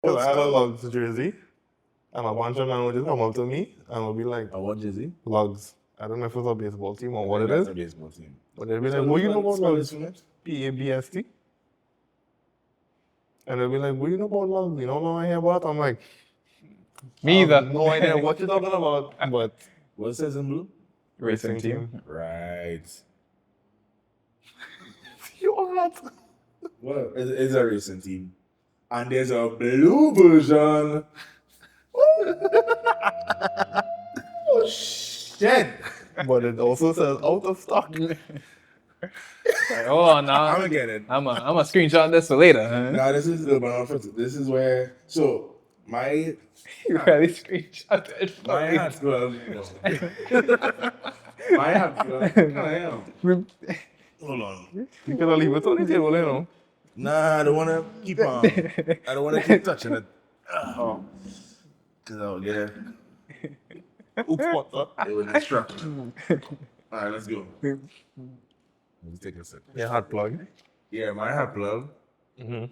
Because I had a Lugs jersey, and a bunch of men would just come up to me and would be like, A what jersey? Lugs. I don't know if it's a baseball team or what it That's is. a baseball team. But they'd be So like, what you know spell about this Lugs? for me? P-A-B-S-T. And they'd be like, what you know about Lugs? You don't know anything about it? I'm like, Me I either. have no idea what you're talking about, but What says in blue? Racing team. Right. you're hot. Well, it's a racing team. And there's a blue version. Oh, shit. But it also says out of stock. Like, hold on now. I'm gonna get it. I'm a screenshot this for later. Huh? Now this is the banana. This is where my You really screenshot it for my later. hat glove. My hat glove. Hold on. You can leave it on the table, you know. Nah, I don't wanna keep I don't wanna keep touching it. Oh. Cause out there Oops, what's up? it will distract. Alright, let's go. Let's take a sec. Yeah, hot plug. Yeah, my hat glove. Mm-hmm.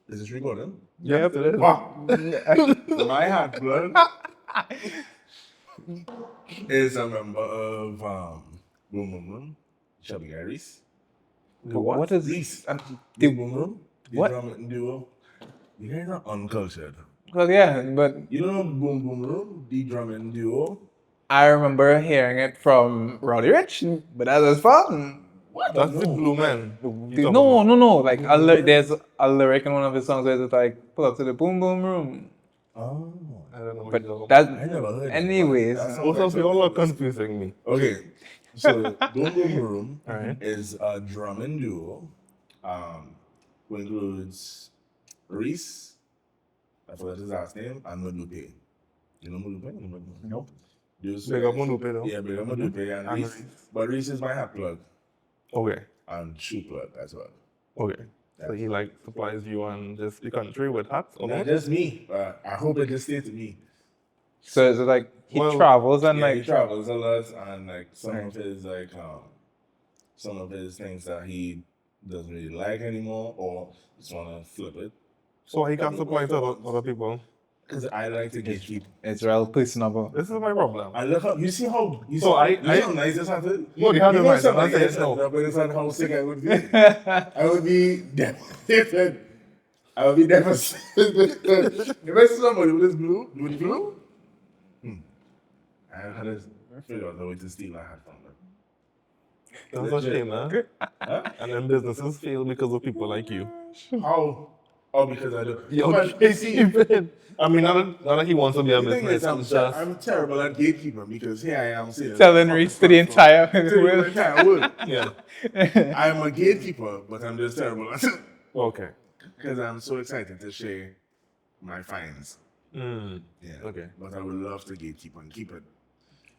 Is this recording? Yeah, it is. Wow. My hat glove is a member of Boom Boom Boom, Chubby Reese. What is Reese. the Boom Boom Boom. The what? drum duo. You guys are uncultured. Well, yeah, but You don't know Boom Boom Boom, the drumming duo? I remember hearing it from Roddy Rich, but that was fun. What? That's the Blue Man. No. Like there's a lyric in one of his songs where it's like, "Pull up to the boom boom room." Oh. I don't know what But you're talking that, I never heard that. anyways, That sounds about. Both of you all are confusing me. Okay, so Boom Boom Room Alright. is a drumming duo, who includes Reese, I forgot his last name, and Madupe. You know Madupe? Nope. Big up Madupe though. Yeah, big up Madupe and And Reese. Reese. But Reese is my hat plug Okay. and shoe plug as well. Okay. So he like supplies you and just the country with hats or Not not? just me, but I hope it just stays to me. so is it like he Well, travels and Yeah, he like travels a lot, and like some of his things that he doesn't really like anymore, or just wanna flip it. So he can supply to other people. Because I like to gatekeep. it's real personable. This is my problem. I love how you see how you So see how nice this hat is. No, the hat You is know nice. something I'm not saying else, no. but it's not how sick I would be. I would be devastated. I would be devastated. If I see somebody with this blue, I had to figure out the way to steal a hat from them. That's a shame, man. Huh? And then businesses fail because of people like you. How? Oh, because I do. Yo, But Casey, I mean, not that he wants to be a the thing is, business. I'm terrible at gatekeeping because here I am saying Telling Reese to the entire to the entire world. Yeah. I'm a gatekeeper, but I'm just terrible at it. Okay. Because I'm so excited to share my finds. Mm. Yeah. Okay. But I would love to gatekeep and keep it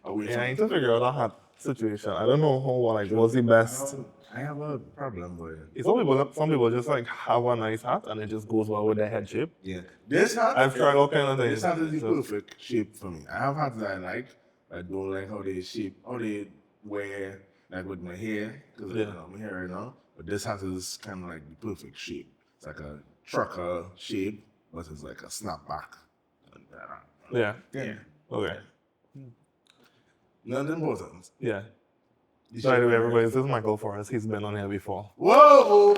away Yeah, I need from to figure out a hat situation. I don't know how like what's the best. I have a problem with it. Some people just like have a nice hat and it just goes well with their head shape. Yeah. This hat, I've tried all kind of this things. hat is the So- perfect shape for me. I have hats that I like. I don't like how they wear, like with my hair, because Yeah. I don't have my hair right now. But this hat is kind of like the perfect shape. It's like a trucker shape, but it's like a snapback. Yeah. Yeah. Okay. Not important. Yeah. So anyway, everybody, this is Michael Forrest. He's been on here before. Whoa!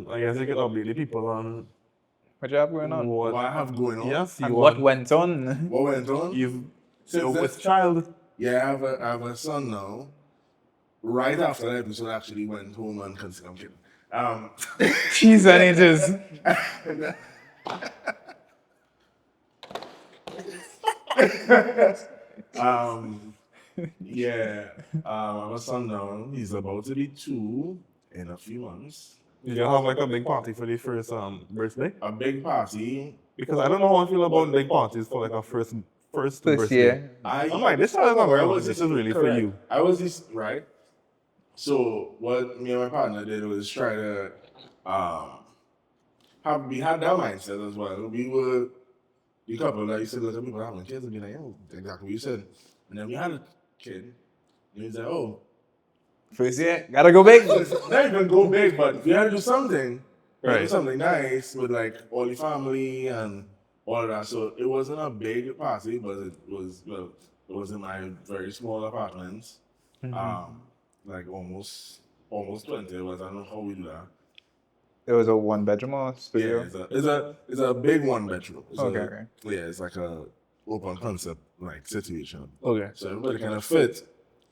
I guess you could update the people on What you have going on? What what. I have going on? Yes, you And what want. went on? What went on? You've Since so then- with child. Yeah, I have a son now. Right after that episode, I actually went home and conceived. I'm kidding. Cheese and ages. Yeah, I have a son now. He's about to be 2 in a few months. You gonna have like a big party for the first birthday? A big party. Because I don't know how I feel about big parties for like a first First birthday. year. I'm like, this child is not I very was much. This just- is really for correct. you. I was just right. So what me and my partner did was try to we had that mindset as well. We were the couple that used to look at people having kids and be like, oh, exactly what you said. And then we had a kid, and he said, oh, First year, gotta go big. Not even go big, but we had to do something. We had to do Right. something nice with like all the family and all of that. So it wasn't a big party, but it was in my very small apartment. Like almost 20. It was, I don't know how we do that. It was a 1-bedroom or Yeah, studio. it's a big 1 bedroom. Okay. Yeah, it's like a open concept like situation. Okay. So everybody kind of fit,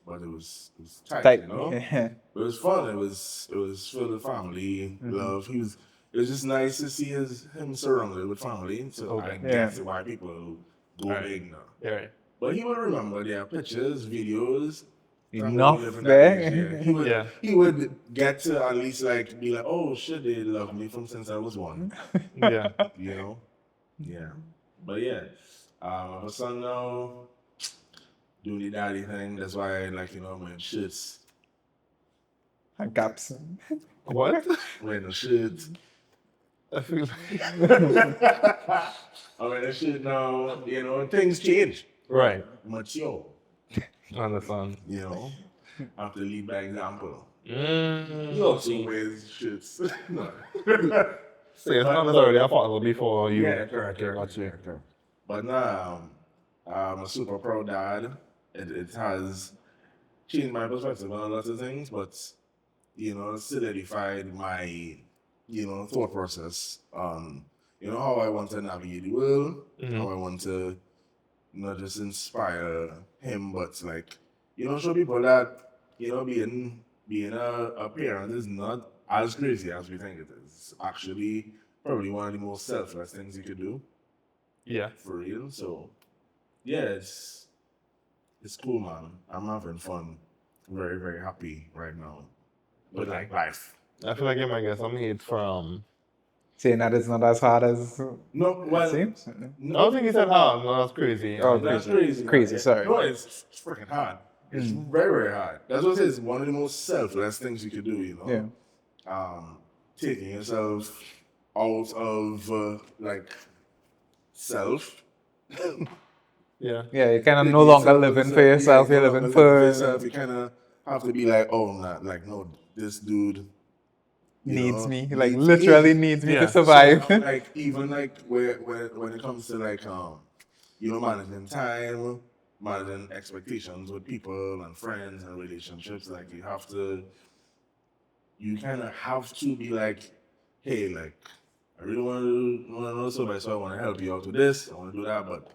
but it was tight, Tight. you know. Yeah. It was fun. It was filled with family, love. It was just nice to see him surrounded with family. So I guess why people go big now. Yeah, right. But he would remember their pictures, videos. Enough Living that there. age, yeah. He would get to at least like be like, oh shit, they love me from since I was 1. Yeah. You know? Yeah. But yeah. My son now doing the daddy thing. That's why I like, I'm wearing shirts. And caps. What? Wearing the shirts. I feel I'm wearing the shirt now. Things change. right. Mature. Understand. I have to lead by example. Mm. He also wears shirts. No. So it's not necessarily a father before you. Yeah, correct. Got you. But now, I'm a super proud dad. It has changed my perspective on a lot of things, but, solidified my, thought process on, how I want to navigate the world, how I want to not just inspire him, but, like, show people that, being a parent is not as crazy as we think it is. It's actually probably one of the most selfless things you could do. Yeah. For real. So, yeah, it's cool, man. I'm having fun. Very, very happy right now with like life. I feel like you might get some hate from. Saying that it's not as hard as No, well, it seems. I don't think he said hard. No, that's crazy. Oh, that's crazy. Crazy, man. sorry. No, it's freaking hard. It's very, very hard. That's what it is. One of the most selfless things you could do, Yeah. Taking yourself out of like self. Yeah. Yeah, you kind of no longer living for yourself. You're living for yourself. You kind of have to be like, oh, not like no, this dude needs me. needs Like literally me. needs me Yeah. to survive. So, like even like when it comes to like managing time, managing expectations with people and friends and relationships, like you kind of have to be like, hey, like I really want to know so I want to help you out with this. I want to do that, but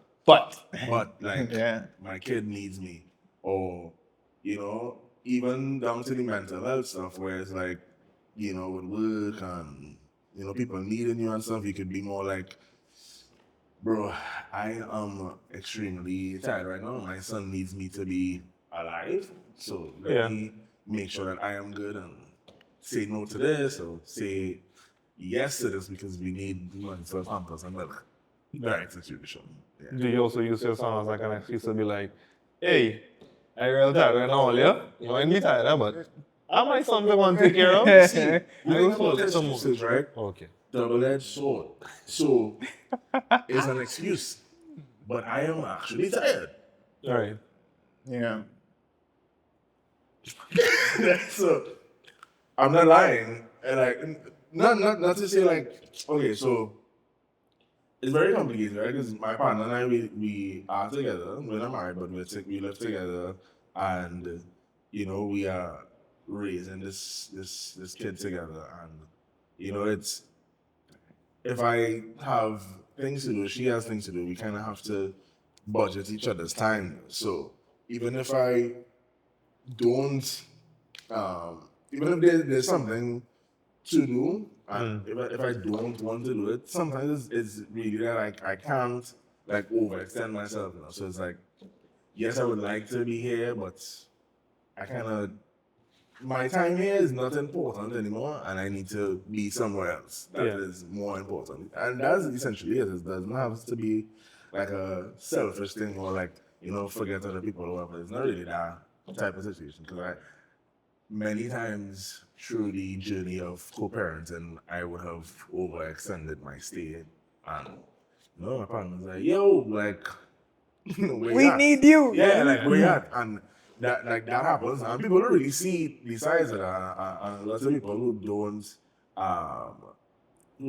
like Yeah. my kid needs me, or even down to the mental health stuff where it's like with work and people needing you and stuff, you could be more like, bro, I am extremely tired right now. My son needs me to be alive, so let me make sure that I am good and say no to this or say yes to this because we need money for Pampers and milk. That situation. Yeah. Do you also use your son as like an excuse to be like, hey, I real tired right now, yeah? You might be tired, but I'm my son the one to take care of. See, I you know also that's some excuses, right? Okay. Double-edged sword. So it's an excuse, but I am actually tired. All right. Yeah. So I'm not lying, and like not to say like, okay, so it's very complicated, right? Because my partner and I we are together. We're not married, but we live together, and we are raising this kid together, and it's, if I have things to do, she has things to do, we kind of have to budget each other's time. So even if I don't, even if there's something to do, and if I don't want to do it, sometimes it's really that I can't like overextend myself. So it's like, yes, I would like to be here, but I kind of, my time here is not important anymore, and I need to be somewhere else that is more important. And that's essentially it. It doesn't have to be like a selfish thing or like, forget other people or whatever. It's not really that type of situation, because many times through the journey of co-parenting, I would have overextended my stay, and my partner's like, yo, like, We need you. yeah, like where you at? And that happens, and people don't really see the sides of that, and lots of people who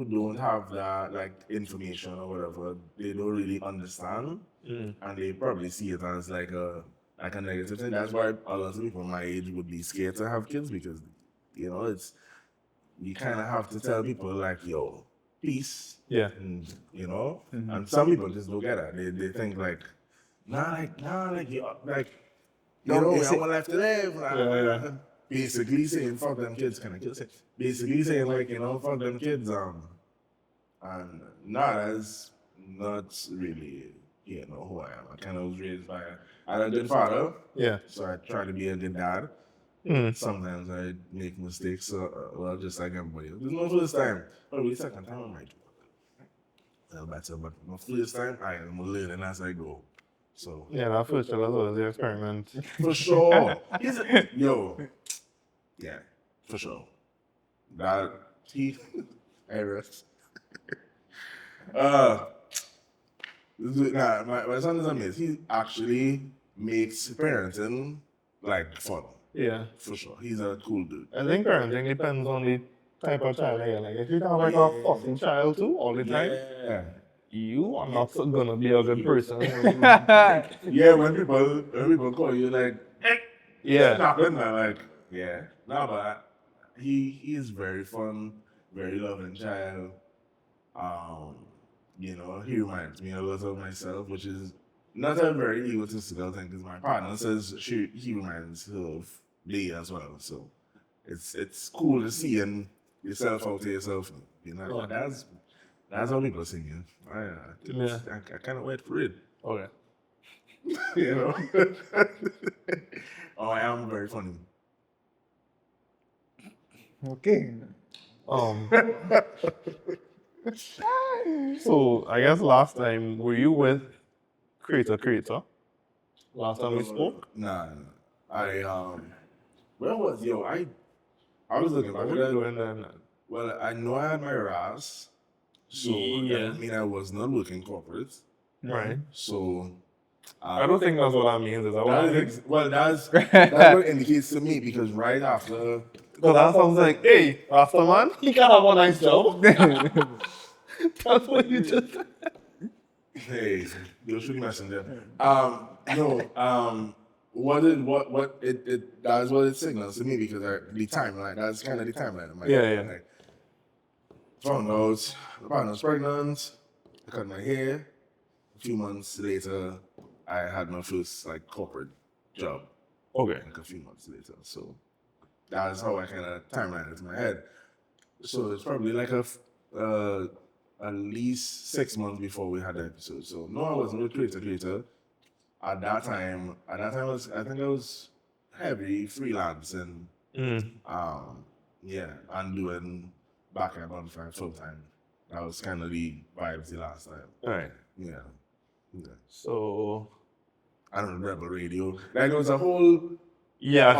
don't have that like information or whatever, they don't really understand, and they probably see it as like a negative thing. That's why a lot of people my age would be scared to have kids because it's you kind of have to tell people like, yo, peace. Yeah. And, and some people just don't get it. They think like, we have one life to live. Yeah. Basically saying, fuck them kids, kind of kids. Basically saying like, fuck them kids. And that's not really, who I am. I kind of was raised by a good father. Yeah. So I try to be a good dad. Sometimes I make mistakes, well, just like everybody. This is my first time. Probably second time I might do it. Better, but my first time, I am learning as I go. So Yeah, that first child was the experiment. for sure. Yeah, for sure. That he, Iris. My son is amazing. He actually makes parenting like fun. Yeah. For sure. He's a cool dude. I think parenting depends on the type of child that you're like. If you have like a fussy child too all the time, you are not gonna be a good person. Yeah, when people call you like, Yeah. nothing, like, yeah. No, but he is very fun, very loving child. He reminds me a lot of myself, which is not a very egotistical thing because my partner says he reminds her of me as well. So it's cool to see and yourself out to yourself. That's how people sing it. I kind of wait for it. Okay. Oh, I am very funny. Okay. So I guess last time were you with Creator? Last time we spoke? Nah. Where was I was looking back What at were you that. doing then? Well, I know I had my RAS, so Yeah. I mean I was not working corporate. Right. So I don't think that's what that means. Is that what that means? that's what it indicates to me because right after Because that sounds like, hey, Rasta man, he can have a nice job. That's what you just said. hey, you're shooting messenger. What it that's what it signals to me because the timeline, that's kind of the timeline of my Yeah. Like, found out my partner was pregnant, I cut my hair. A few months later, I had my first like corporate job. Okay. Like a few months later. So that's how I kind of timeline it in my head. So it's probably like at least 6 months before we had the episode. So no, I wasn't with Creator. At that time, I was heavy freelancing. And doing back at Bonfire full time. That was kind of the vibes the last time. All right. Yeah. So I don't know, Rebel Radio. Like it was a whole. yeah, I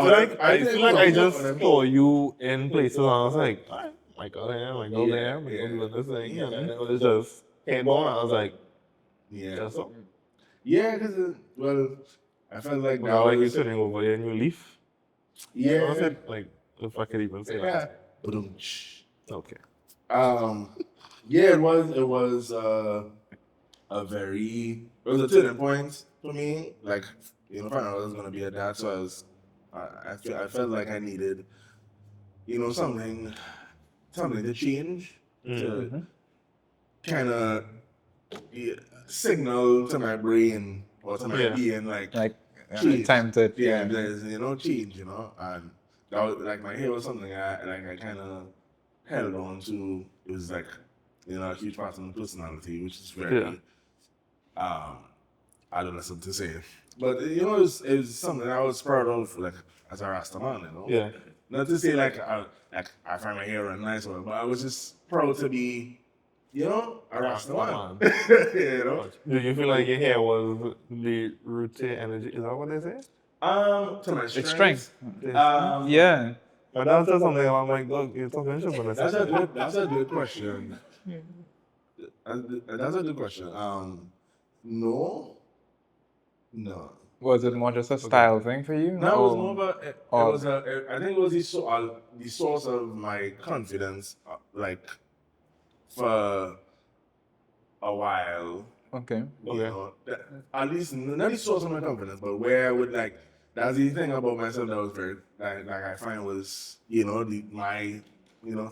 feel like I just whatever. saw you in places and I was like, all right, might go there, might go there, might go Yeah. do this thing. Yeah. And then it was just handball and I was like, Yeah. just so. Yeah, because I felt like Now like you're sitting over there and you leave. Yeah. I said, like, if I could even say that. Okay. Yeah, it was a turning point for me. Like, finding out I was gonna be a dad, so I felt like I needed, something to change to kind of signal to my brain or to my being like change. Time to There's change, and that was like my hair was something I kind of held on to. It was like a huge part of my personality, which is very adolescent to say, but it was something I was proud of, like as a Rasta man, Yeah. Not to say like I find my hair and nice one, but I was just proud to be, a Rasta man. Do you feel like your hair was the root energy? Is that what they say? To my It's strength. strength. Yeah. But that's just something I'm like, look, you're talking shit when I That's said a good question. That's a good question. No. Was it more just a style thing for you? No, it was or- more about it or- was I think it was the source of my confidence, like for a while. Okay. You know, at least not the source of my confidence, but where I would like. That's the thing about myself that was very like I find was my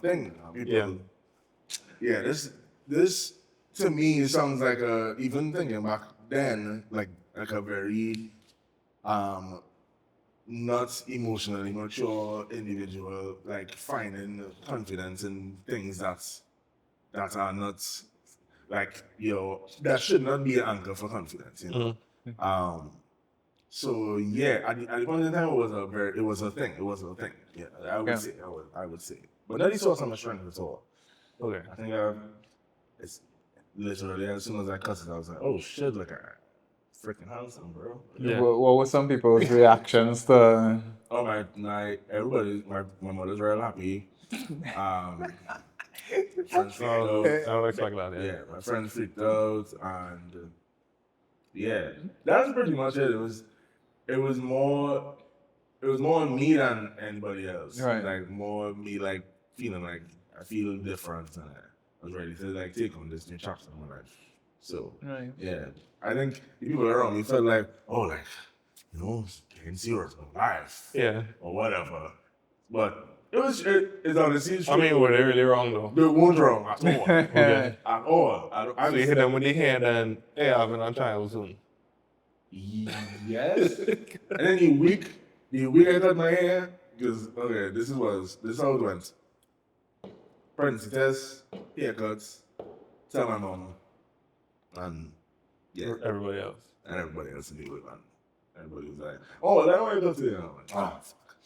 thing. People, yeah. This to me sounds like even thinking back then like a very um not emotionally mature individual, like finding confidence in things that are not like that should not be an anchor for confidence, So yeah, at the point in time, it was a thing. It was a thing. Yeah, I would Yeah. say, I would say, but not the source of my strength at all. Okay. I think it's literally as soon as I cussed it, I was like, oh shit, look at that. Freaking handsome, bro. Yeah. What were some people's reactions to? Oh my mother's real happy. Friends freaked out. I don't expect that. Yeah, my friends freaked out, and yeah, that's pretty much it. It was more on me than anybody else. Right. Like more me like feeling like I feel different, and I was ready to like take on this new chapter in my life. So Right. yeah, I think the people around me felt like, oh, like getting serious about life, Yeah. or whatever. But it's honestly true. I mean, were they really wrong though? They weren't wrong at all. Okay. At all. I So you hit them with the hand and hey, having a child soon. Yes. And then the week I cut my hair, because okay, this is how it went. Pregnancy test, haircuts, tell my mom, and yeah, Everybody else. and everybody else knew it, man. Everybody was like, "Oh, that way go to you." I'm like, "Oh, fuck."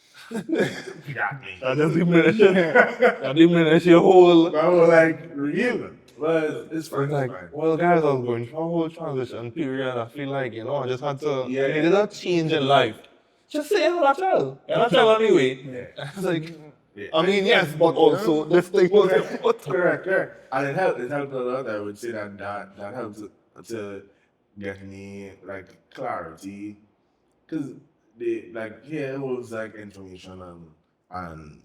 You got me. That diminish your whole. I was like, real, but it's fine. Like, It's fine. well, guys, I was going through a whole transition period. I feel like, I just had to, Yeah. I needed a change in life. Just say, I'm a child. I'm a child anyway. It's like, I mean, yes, but also, this thing was Correct. And it helped a lot. I would say that helped to get me like clarity, because it was like information and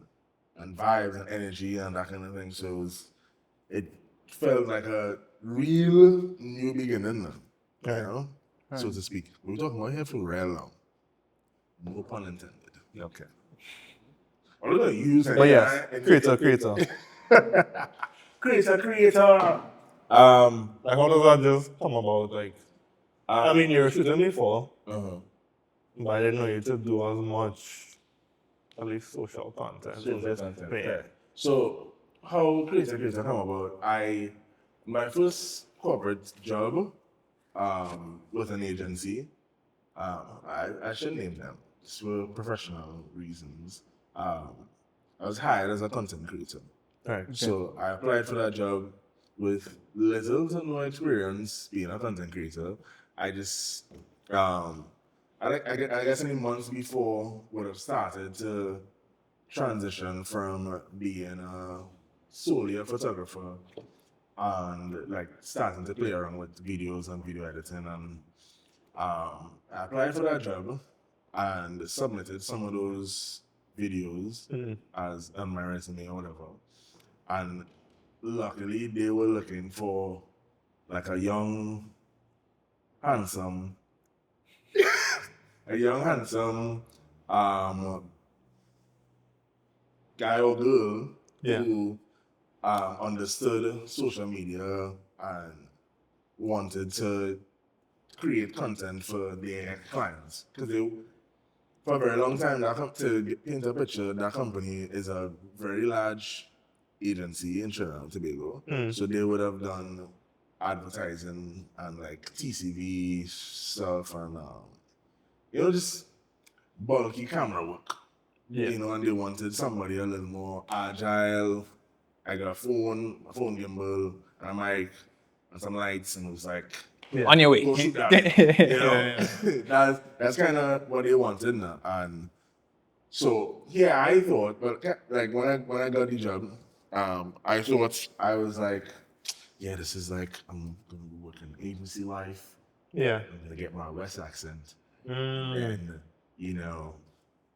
vibes and energy and that kind of thing. So it felt like a real new beginning, so to speak. We were talking about here for real long. No pun intended. Okay. I'm gonna use it. But yes, creator. Creator. Like, how does that just come about? Like, I mean, you were shooting before, but I didn't know you to do as much, at least social content. Yeah. So how creator come about? My first corporate job with an agency, I should name them just for professional reasons. I was hired as a content creator. Right. So I applied for that job with little to no experience being a content creator. I just, I guess any months before would have started to transition from being solely a photographer and like starting to play around with videos and video editing, and I applied for that job and submitted some of those videos as on my resume or whatever. And luckily, they were looking for like a young, handsome guy or girl who understood social media and wanted to create content for their clients. Because for a very long time, to paint a picture, that company is a very large agency in Trinidad and Tobago. So they would have done advertising and like TCV stuff and just bulky camera work. Yeah. And they wanted somebody a little more agile. I got a phone gimbal, and a mic, and some lights, and it was like, On your way. go shoot that. That's kind of what they wanted now. And so I thought, but like when I got the job, I thought I was like, yeah, this is like I'm gonna be working agency life. Yeah. I'm gonna get my West accent. and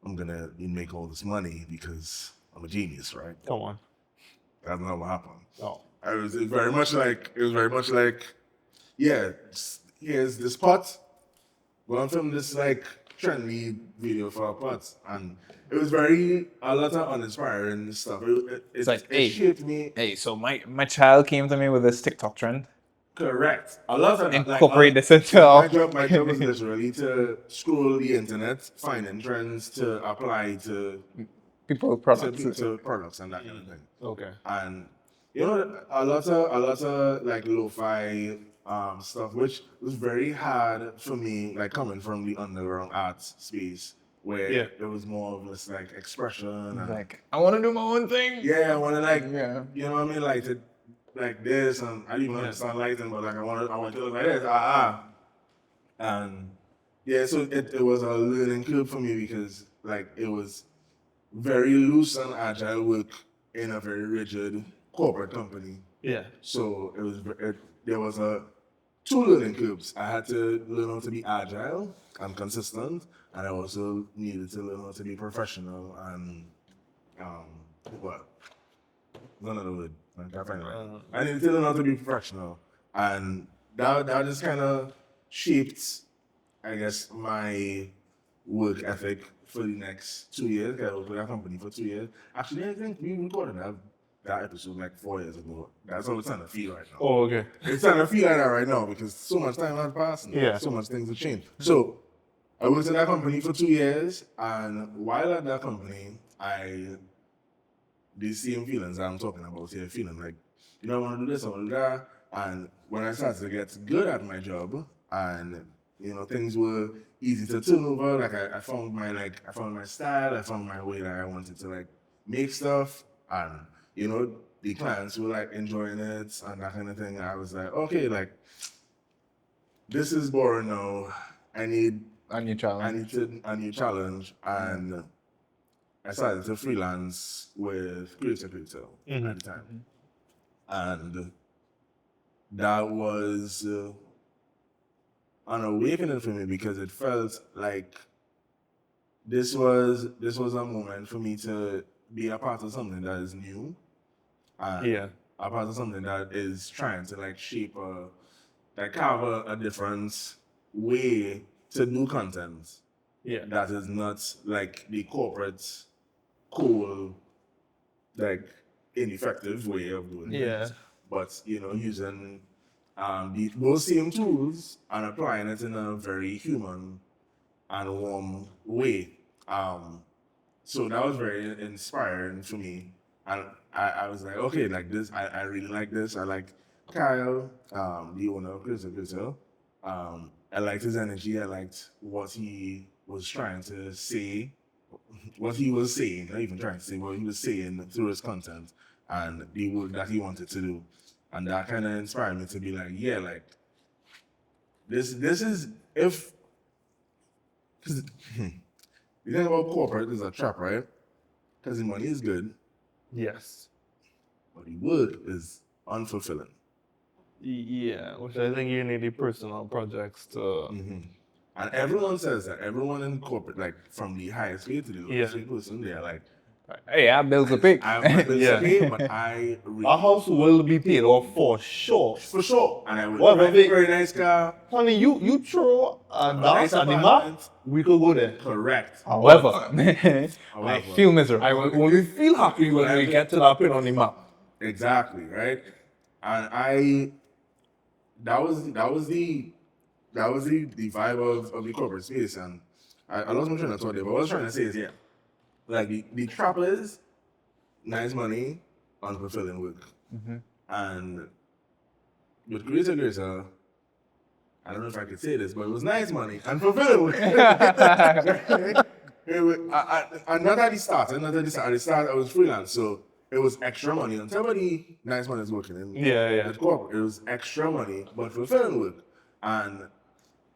I'm gonna make all this money because I'm a genius, right? Come on. That's not what happened. Oh. It was very much like, yeah, here's this pot. Go and film this like trendy video for a pot, and it was a lot of uninspiring stuff. It's like, it shaped me. Hey, so my child came to me with this TikTok trend. Correct. A lot of Incorporate this into my job was literally to scroll the internet, finding trends to apply to people products. to products and that kind of thing. Okay. And a lot of like lo-fi stuff, which was very hard for me, like coming from the underground arts space where it was more of this like expression and Like, I want to do my own thing. yeah, I want to like Yeah. you know what I mean, like to like this, and I didn't even understand lighting, but like I want to look like this, and yeah, so it was a learning curve for me because like it was very loose and agile work in a very rigid corporate company. Yeah. So there was two learning curves. I had to learn how to be agile and consistent, and I also needed to learn how to be professional and what? Another word. I can't find it right. I needed to learn how to be professional, and that just kind of shaped, I guess, my work ethic for the next 2 years. I was with that company for 2 years. Actually, I think we recorded that episode like 4 years ago. That's how it's trying to feel right now. Oh, okay. It's trying to feel like that right now because so much time has passed and so much things have changed. So I worked in that company for 2 years, and while at that company, these same feelings I'm talking about here, feeling like, I want to do this, I want to do that. And when I started to get good at my job, and things were easy to turn over, like I found my style, I found my way that I wanted to like make stuff, and the clients were like enjoying it and that kind of thing. I was like, okay, like this is boring now. I need A new challenge. a new challenge, and I started to freelance with Creator at the time, and that was an awakening for me because it felt like this was a moment for me to be a part of something that is new, and a part of something that is trying to like shape carve a different way to do content. Yeah. That is not like the corporate, cool, like ineffective way of doing things. But using those same tools and applying it in a very human and warm way. So that was very inspiring for me. And I was like, okay, like this, I really like this. I like Kyle, the owner of Crystal. I liked his energy. I liked what he was trying to say, what he was saying, not even trying to say, what he was saying through his content and the work that he wanted to do. And that kind of inspired me to be like, yeah, like, this is, if, because the thing about corporate is a trap, right? Because the money is good, Yes. but the work is unfulfilling. Yeah, which I think you need the personal projects to. And everyone says that. Everyone in corporate, like from the highest paid to the lowest paid person, they're like, Hey, I built a pig. I have bills to pay, but I really Our house will be paid off for sure. for sure. And I would Well, drive but a very nice car. Honey, you throw a dance nice at the map, apartment. we could go there. Correct. However, I feel miserable. I will only feel happy when we get to that point on the map. Exactly, right? And that was the vibe of the corporate space. And I lost my train of thought there, but what I was trying to say is, yeah, like the trap is nice money, unfulfilling work. And with Greater, I don't know if I could say this, but it was nice money and fulfilling work. And not at the start, at the start I was freelance, so it was extra money. On top of the nice money I was working in the corporate, it was extra money, but fulfilling work. And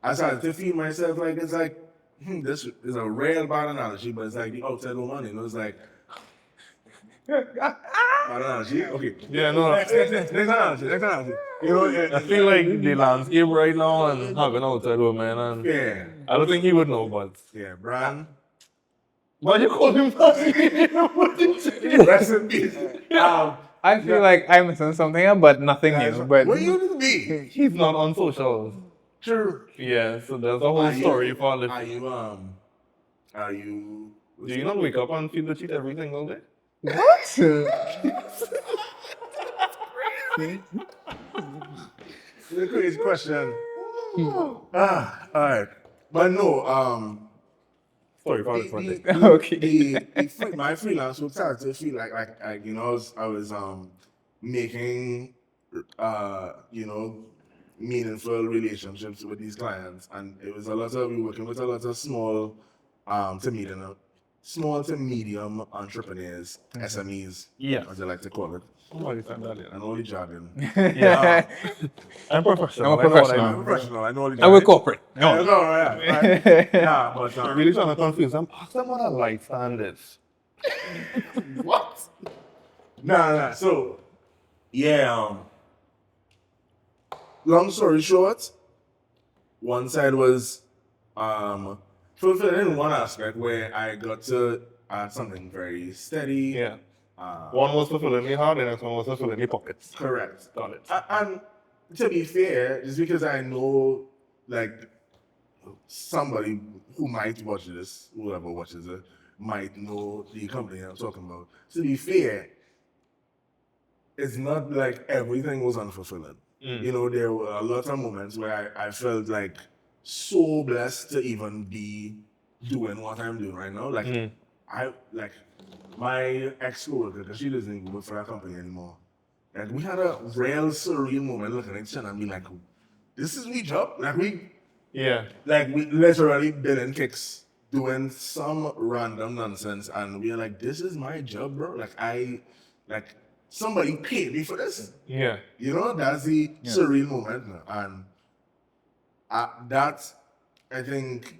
I started to feel myself like, it's like, this is a real bad analogy, but it's like the outside of money. It was like, Analogy? Okay. Yeah, no. Next analogy. You know, I feel like the landscape right now and having outside women, and yeah. I don't think he would know, but Yeah, Brian. why you call him that? Rest in peace. I feel like I'm missing something, but nothing new. But What you to be? He's not on socials. True. Yeah, so there's a whole story for this. Are you? Do you not wake up and feel the cheat every single day? what? It's a crazy question. Alright. But no, Story for this one day. Okay. my freelance work started to feel like you know I was making you know meaningful relationships with these clients, and it was we working with a lot of small to medium entrepreneurs, SMEs, Yeah. as they like to call it. Oh, you said that, yeah. I know all the jargon. Yeah. I'm professional. I'm a professional. I'm professional. I know all the And jargon. we're corporate. No, No. no, yeah. Yeah, but I'm really trying to confuse them. Ask them what a light stand is. what? Nah. So, yeah. Long story short, one side was fulfilling one aspect where I got to add something very steady. Yeah. One was fulfilling the heart, the next one was fulfilling the pockets. Correct. Got it. And to be fair, just because I know, like, somebody who might watch this, whoever watches it, might know the company I'm talking about. To be fair, it's not like everything was unfulfilling. You know, there were a lot of moments where I felt like so blessed to even be doing what I'm doing right now. Like, my ex-coworker, because she doesn't even work for that company anymore. Like, we had a real surreal moment looking at each other and being like, this is my job. Like, we literally billing kicks, doing some random nonsense, and we are like, this is my job, bro. Like, somebody paid me for this. Yeah. You know, that's the surreal moment. And that, I think,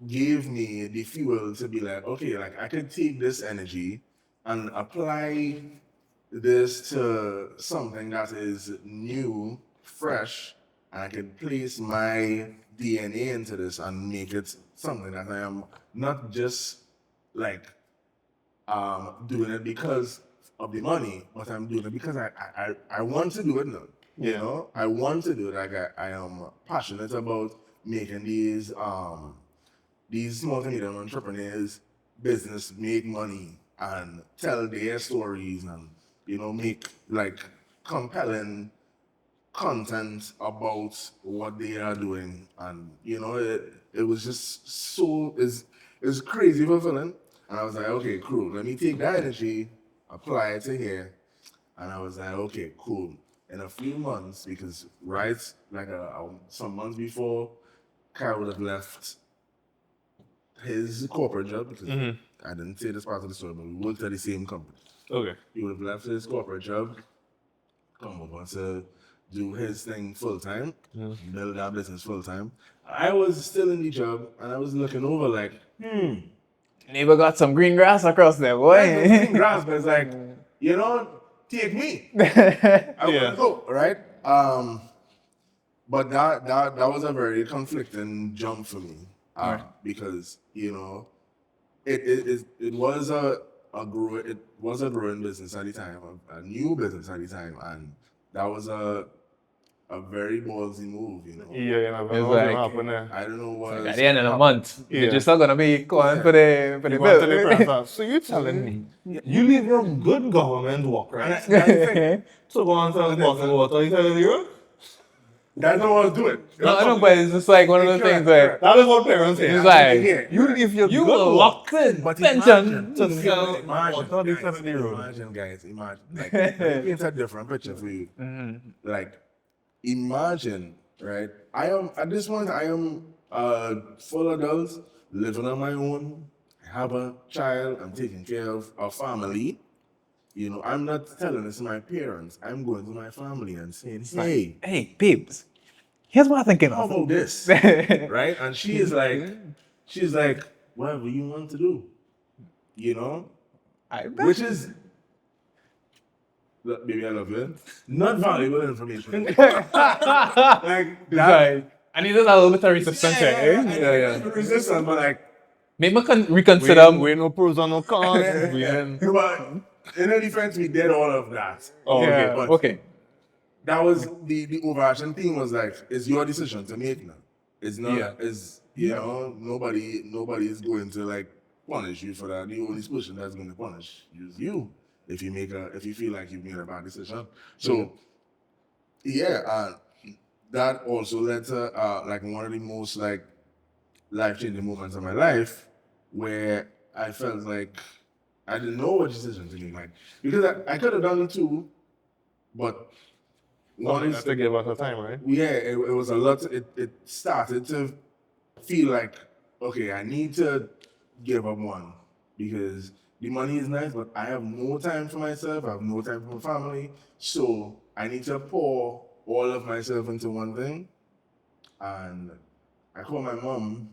gave me the fuel to be like, okay, like I could take this energy and apply this to something that is new, fresh, and I could place my DNA into this and make it something that I am not just like doing it because of the money, but I'm doing it because I want to do it now. You know, I want to do it. Like I am passionate about making these small to medium entrepreneurs business make money and tell their stories and, you know, make like compelling content about what they are doing. And, you know, it was just so, it was crazy fulfilling. And I was like, okay, cool. Let me take that energy, apply it to here. And I was like, okay, cool. In a few months, because some months before, Kyle would have left his corporate job, because I didn't say this part of the story, but we worked at the same company. Okay. He would have left his corporate job, come over to do his thing full time, build our business full time. I was still in the job, and I was looking over like, Neighbor got some green grass across there, boy. green grass, but it's like, you know, take me. I want to go, right? But that was a very conflicting jump for me, because, you know, it was a growing business at the time, a new business at the time, and that was a very ballsy move, you know. Yeah, It's like, I don't know what. at the end of the month, you're just not gonna be going for the You bill. want to the price. So you're telling me you leave your good government work, right? So go on to the bottle water, you telling you? That's not what I was doing. No, I know, but it's just like one of those things where That is what parents say. it's like You leave your you good were work. locked in, But pension. Imagine, guys, like, let me paint a different picture for you. Like, imagine, right? At this point, I am full adult, living on my own. I have a child. I'm taking care of a family. You know, I'm not telling this to my parents. I'm going to my family and saying, hey, Hey, babes, here's what I'm thinking how of. about this? Right? And she's like, whatever you want to do. You know? I bet. Which is baby, I love you. Not valuable information. Like that. Right. I needed a little bit of resistance here, eh? Yeah. Resistance, but like, Maybe reconsider. We no pros and no cons. but in a defense, we did all of that. Oh, Yeah, okay. But okay. that was the overarching thing was like, it's your decision to make now. It's not, Yeah. it's, you know, nobody is going to like punish you for that. The only person that's going to punish you is you if you feel like you've made a bad decision. So, yeah, that also led to like one of the most like life-changing moments of my life where I felt like I didn't know what decision to make, like, because I could have done it too, but one You is have to give us a time, right? yeah, it was a lot. It started to feel like, okay, I need to give up one because the money is nice, but I have no time for myself. I have no time for my family, so I need to pour all of myself into one thing. And I called my mom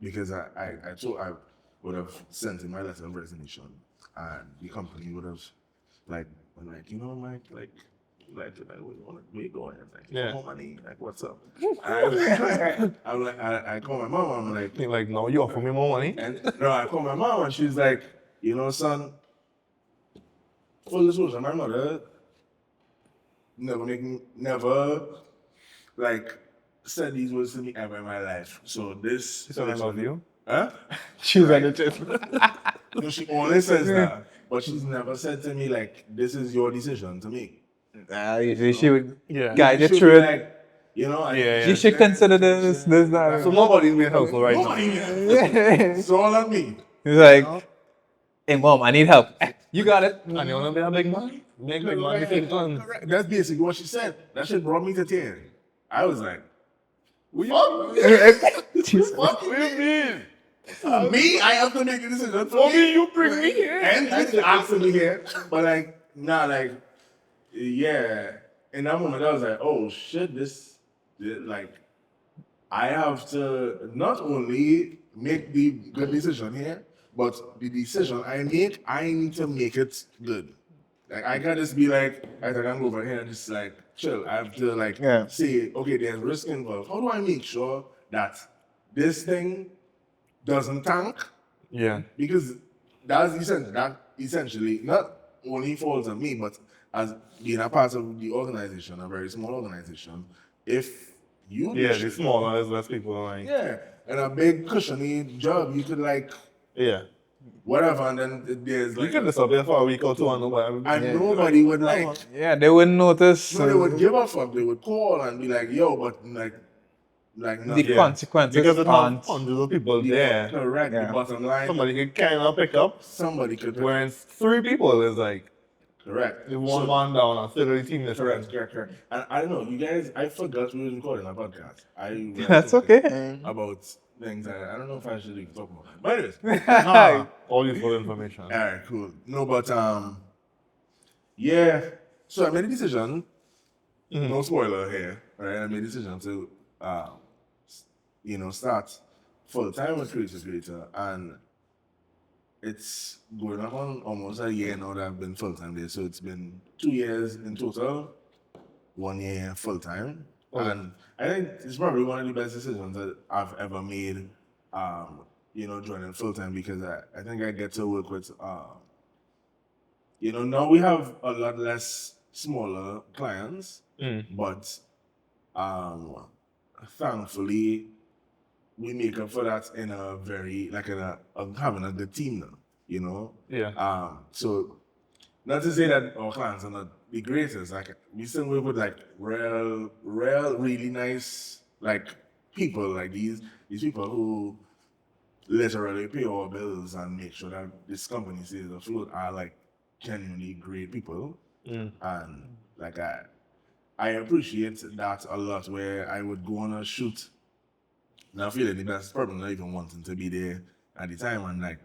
because I thought I would have sent in my letter of resignation, and the company would have like been like, you know, Mike, like we want to go and like, Yeah. more money, like what's up? I'm like, I call my mom, I'm like, Think like, no, you offer me more money? and no, I call my mom and she's like, you know, son, full disclosure, my mother never like said these words to me ever in my life. So this She said, I love you. Huh? She's edited. No, she only says that, but she's never said to me like, this is your decision to make. Usually she would Yeah. guide You you should through be it. like, you know, Yeah. You should consider this, that. So nobody's being helpful right now. Nobody. It's It's all on me. like, hey mom, I need help. You got it. And you want to be a big man? Make big man, you think tons. Correct. That's basically what she said. That shit brought me to tears. I was like, fuck What do you mean? me, I have to make a decision for me. You bring me here. And you asking me here. But like, nah, like, yeah. In that moment, I was like, oh shit, like, I have to not only make the good decision here, but the decision I make, I need to make it good. Like, I can't just be like, I can go over here and just like chill. I have to like say, okay, there's risk involved. How do I make sure that this thing doesn't tank? Yeah. Because that essentially not only falls on me, but as being a part of the organization, a very small organization, if you Yeah, the smaller is less people like. yeah, and a big cushiony job, you could like Yeah. whatever, and then there's You like can disappear for a week or two and nobody. and nobody would like. Yeah, they wouldn't notice No, they would give a fuck. They would call and be like, "Yo," but like the nothing. consequences Because it has aren't. hundreds of people there. Correct. Yeah. The bottom line, Somebody can kind of pick up. somebody could. When it's 3 people, it's like, Correct. if one man down and still the team is Correct. And I don't know, you guys. I forgot we were recording a podcast. That's okay. About things I don't know if I should even talk about. But anyways, Nah, all useful information. all right, cool. No, but yeah. So I made a decision. No spoiler here, right? I made a decision to start full time with Creator, and it's going on almost a year now that I've been full time there. So it's been 2 years in total, 1 year full time. And I think it's probably one of the best decisions that I've ever made, joining full time, because I think I get to work with, now we have a lot less smaller clients, but thankfully we make up for that in a very, having a good team now, you know? Yeah. So, not to say that our clients are not the greatest, like, we still work with, like, real, really nice, like, people, like these people who literally pay our bills and make sure that this company stays afloat are, like, genuinely great people. And, like, I appreciate that a lot, where I would go on a shoot, not feeling the best, probably not even wanting to be there at the time, and like,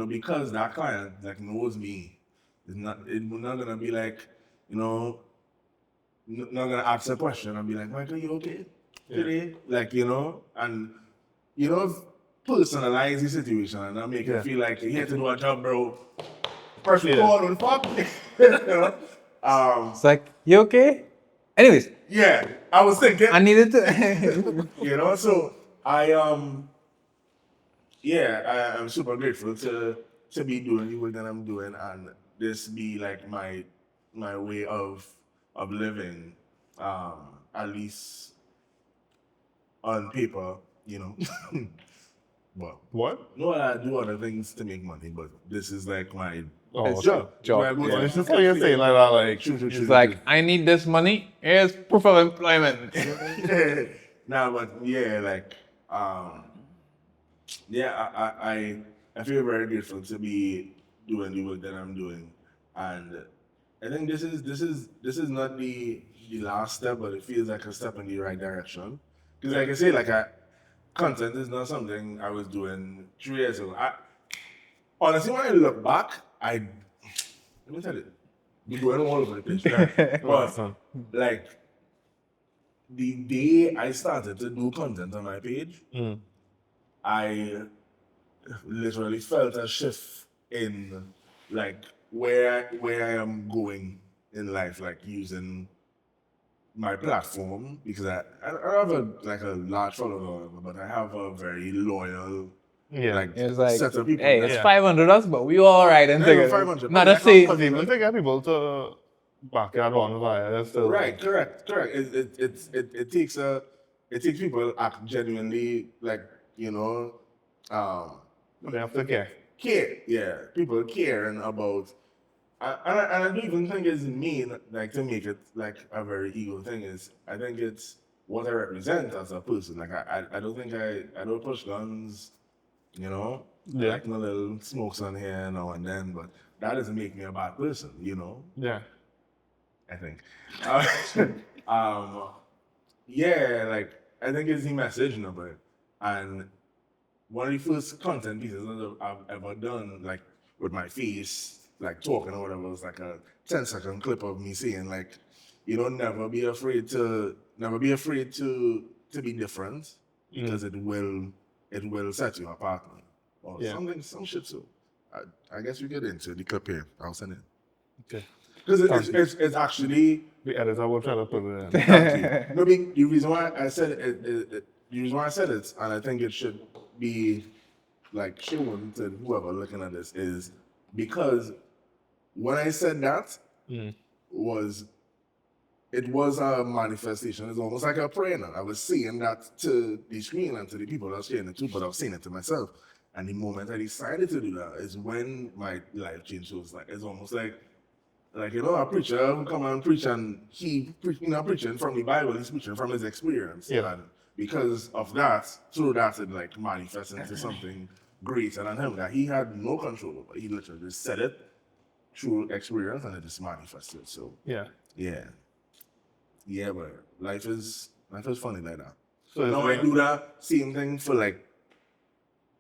because that client like knows me, it's not gonna be like, not gonna ask a question and be like, Michael, you okay today? Like, and personalize the situation and not make it feel like you have to do a job, bro. First call on fuck. It's like, you okay? Anyways, Yeah, I was thinking. I needed to. You know, so I'm super grateful to be doing the work that I'm doing, and this be like my way of living, at least on paper, you know. Well, What? no, I do other things to make money, but this is like my Oh, job. Where I go Yeah, to- it's just like you're saying like that, like, True, It's like, I need this money. Here's proof of employment. Nah, but yeah, like, yeah, I feel very grateful to be doing the work that I'm doing, and I think this is not the last step, but it feels like a step in the right direction. Because like I say, content is not something I was doing 3 years ago. Honestly, when I look back, let me tell you, we're going all over the place. Right? But like the day I started to do content on my page, I literally felt a shift in like where I am going in life, like using my platform, because I don't have a large following, but I have a very loyal yeah. It's like, set of people. hey, that- it's Yeah. 500 us, but we all right and Yeah, together. 500. Not But to say, Because even to get people to backyard bonfire, that's still Right, correct. It takes people act genuinely like, you know, um, they have to care. care. Yeah, people caring about. And I don't even think it's mean like to make it like a very ego thing. Is I think it's what I represent as a person. Like I don't think I don't push guns. You know, Yeah. like my little smokes on here now and then, but that doesn't make me a bad person. You know. Yeah. I think. Yeah, like I think it's the message number, and one of the first content pieces that I've ever done, like with my face, like talking or whatever, was like a 10-second clip of me saying like, you know, never be afraid to be different because it will set you apart, man. Or Yeah. some shit. So I guess we get into the clip here. I'll send it. Okay. Because it's actually The editor will try to put it in. thank you. No, the reason why I said the reason why I said it, and I think it should be like shown to whoever looking at this, is because when I said that was it was a manifestation. It's almost like a prayer now. I was saying that to the screen and to the people that was hearing it too, but I was saying it to myself. And the moment I decided to do that is when my life changed. So it's almost like you know, a preacher who come and preach, and preaching from the Bible, he's preaching from his experience. Yeah. And because of that, through that, it like manifests into something greater than him that he had no control over. He literally just said it through experience, and it just manifested. So Yeah. yeah, but life is funny like that. So it's Now I like- do that same thing for like,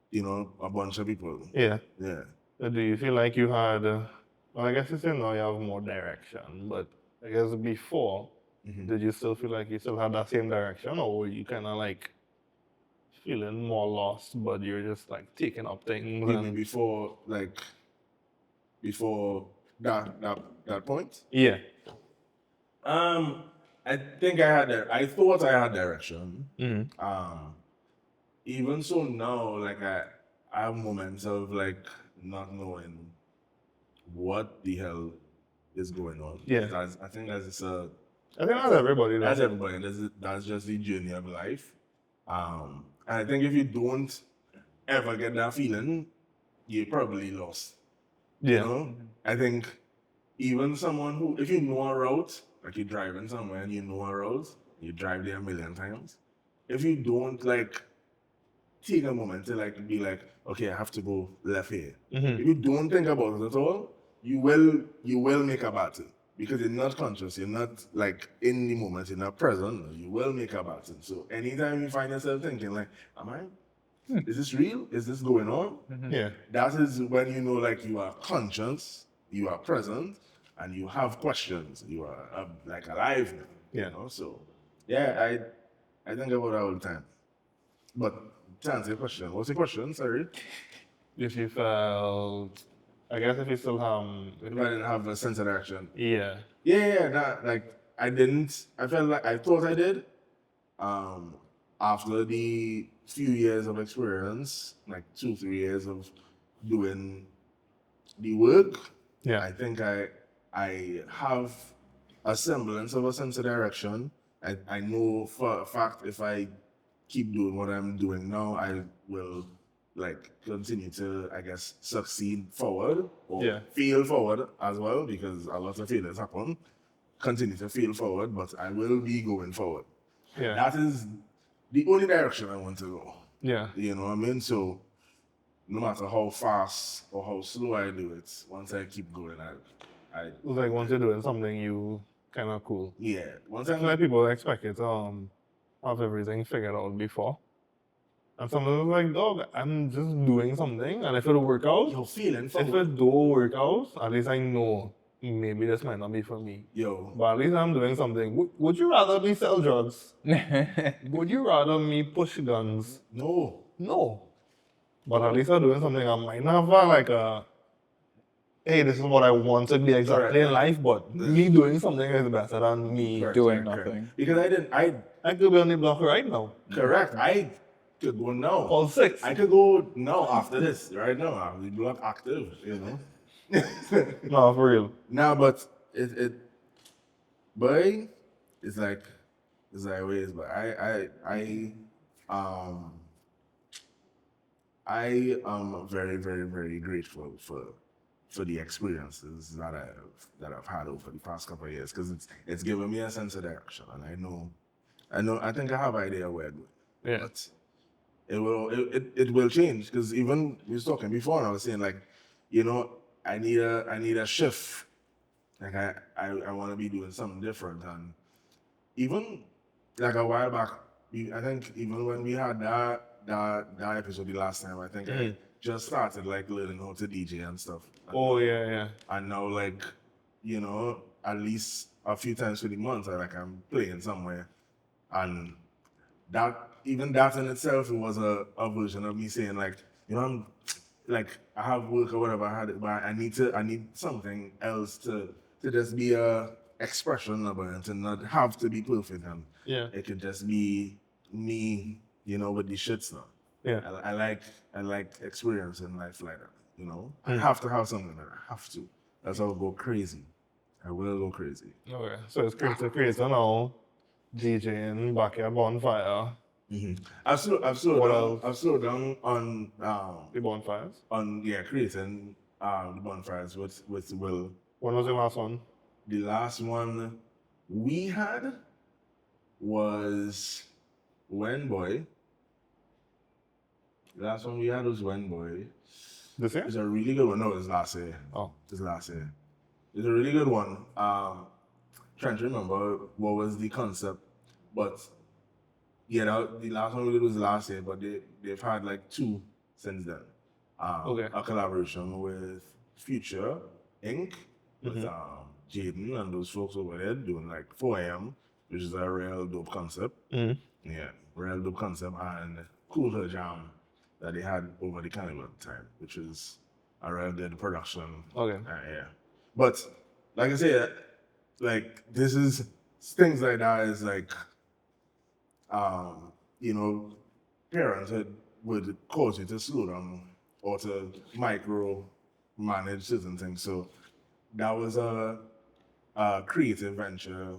you know, a bunch of people. Yeah. Yeah. Do you feel like you had, well, I guess you say now you have more direction, but I guess before, did you still feel like you still had that same direction, or were you kind of like feeling more lost, but you're just like taking up things? You mean And, before that point? yeah. I think I thought I had direction. Even so now, like I have moments of like not knowing what the hell is going on. Yeah. I think that's just I think that's everybody. Though. that's everybody. That's just the journey of life. And I think if you don't ever get that feeling, you're probably lost. Yeah. You know? I think even someone who, if you know a route, like you're driving somewhere and you know a route, you drive there a million times. If you don't like take a moment to like be like, okay, I have to go left here. If you don't think about it at all, you will make a battle because you're not conscious. You're not like in the moment. You're not present. You will make a battle. So anytime you find yourself thinking like, am I? Is this real? Is this going on? Yeah. That is when you know like you are conscious, you are present, and you have questions. You are like alive now. Yeah. You know? So yeah, I think about that all the time. But to answer your question, what's your question? Sorry. If you felt I guess if you still have, If I didn't have a sense of direction. yeah, That like I didn't. I felt like I thought I did. Um, After the few years of experience, like 2-3 years of doing the work, yeah, I think I have a semblance of a sense of direction. I know for a fact if I keep doing what I'm doing now, I will like continue to, I guess, succeed forward or Yeah. fail forward as well, because a lot of failures happen. Continue to fail forward, but I will be going forward. yeah, That is the only direction I want to go. yeah. You know what I mean? So no matter how fast or how slow I do it, once I keep going, I It's like once you're doing something, you kind of cool. yeah. Once I'm Like people expect you to have everything figured out before. And sometimes it's like, dog, I'm just doing something, and if it work out, you're feeling if forward. it don't work out, at least I know maybe this might not be for me. Yo, But at least I'm doing something. Would you rather me sell drugs? Would you rather me push guns? no. No. But at least I'm doing something. I might not have like a, hey, this is what I want to be exactly in life, but me doing something is better than me. Correct, Doing correct. nothing. Because I could be on the block right now. correct. I could go now. Call 6. I could go now after this, right now. I'm the block active, you know. No, for real. Nah, but boy, it's like ways, but I am very, very, very grateful for the experiences that I've had over the past couple of years, because it's given me a sense of direction, and I think I have an idea where I'm going. Yeah. But it will change, because even we was talking before, and I was saying, like, you know, I need a shift. Like I want to be doing something different, and even like a while back, I think even when we had that episode the last time, I think I just started like learning how to DJ and stuff. Oh, yeah. And now, like, you know, at least a few times through the month, I'm playing somewhere, and that even that in itself, it was a version of me saying, like, you know, I'm like, I have work or whatever I had, but I need something else to just be a expression of it, and to not have to be perfect, and Yeah. it could just be me, you know, with the shit stuff. Yeah. I like experiencing life like that, you know. I have to have something that I have to. That's how I'll go crazy. I will go crazy. Okay. So it's creator now, DJing, backyard bonfire, I've slowed What down. else? I've slowed down on the bonfires. creating the bonfires with Will. When was the last one? The last one we had was When Boy. The last one we had was When Boy. This year? It's a really good one. No, it's last year. Oh. It's last year. It's a really good one. Trying to remember what was the concept, but yeah, the last one we did was last year, but they've had like 2 since then. Okay. A collaboration with Future Inc. with Jaden and those folks over there doing like 4 a.m., which is a real dope concept. Yeah, real dope concept, and Cool Her Jam that they had over the carnival time, which is a real good production. Okay. Yeah. But like I said, like this is things like that is like you know, parents would cause you to slow down or to micro manage certain things. So that was a creative venture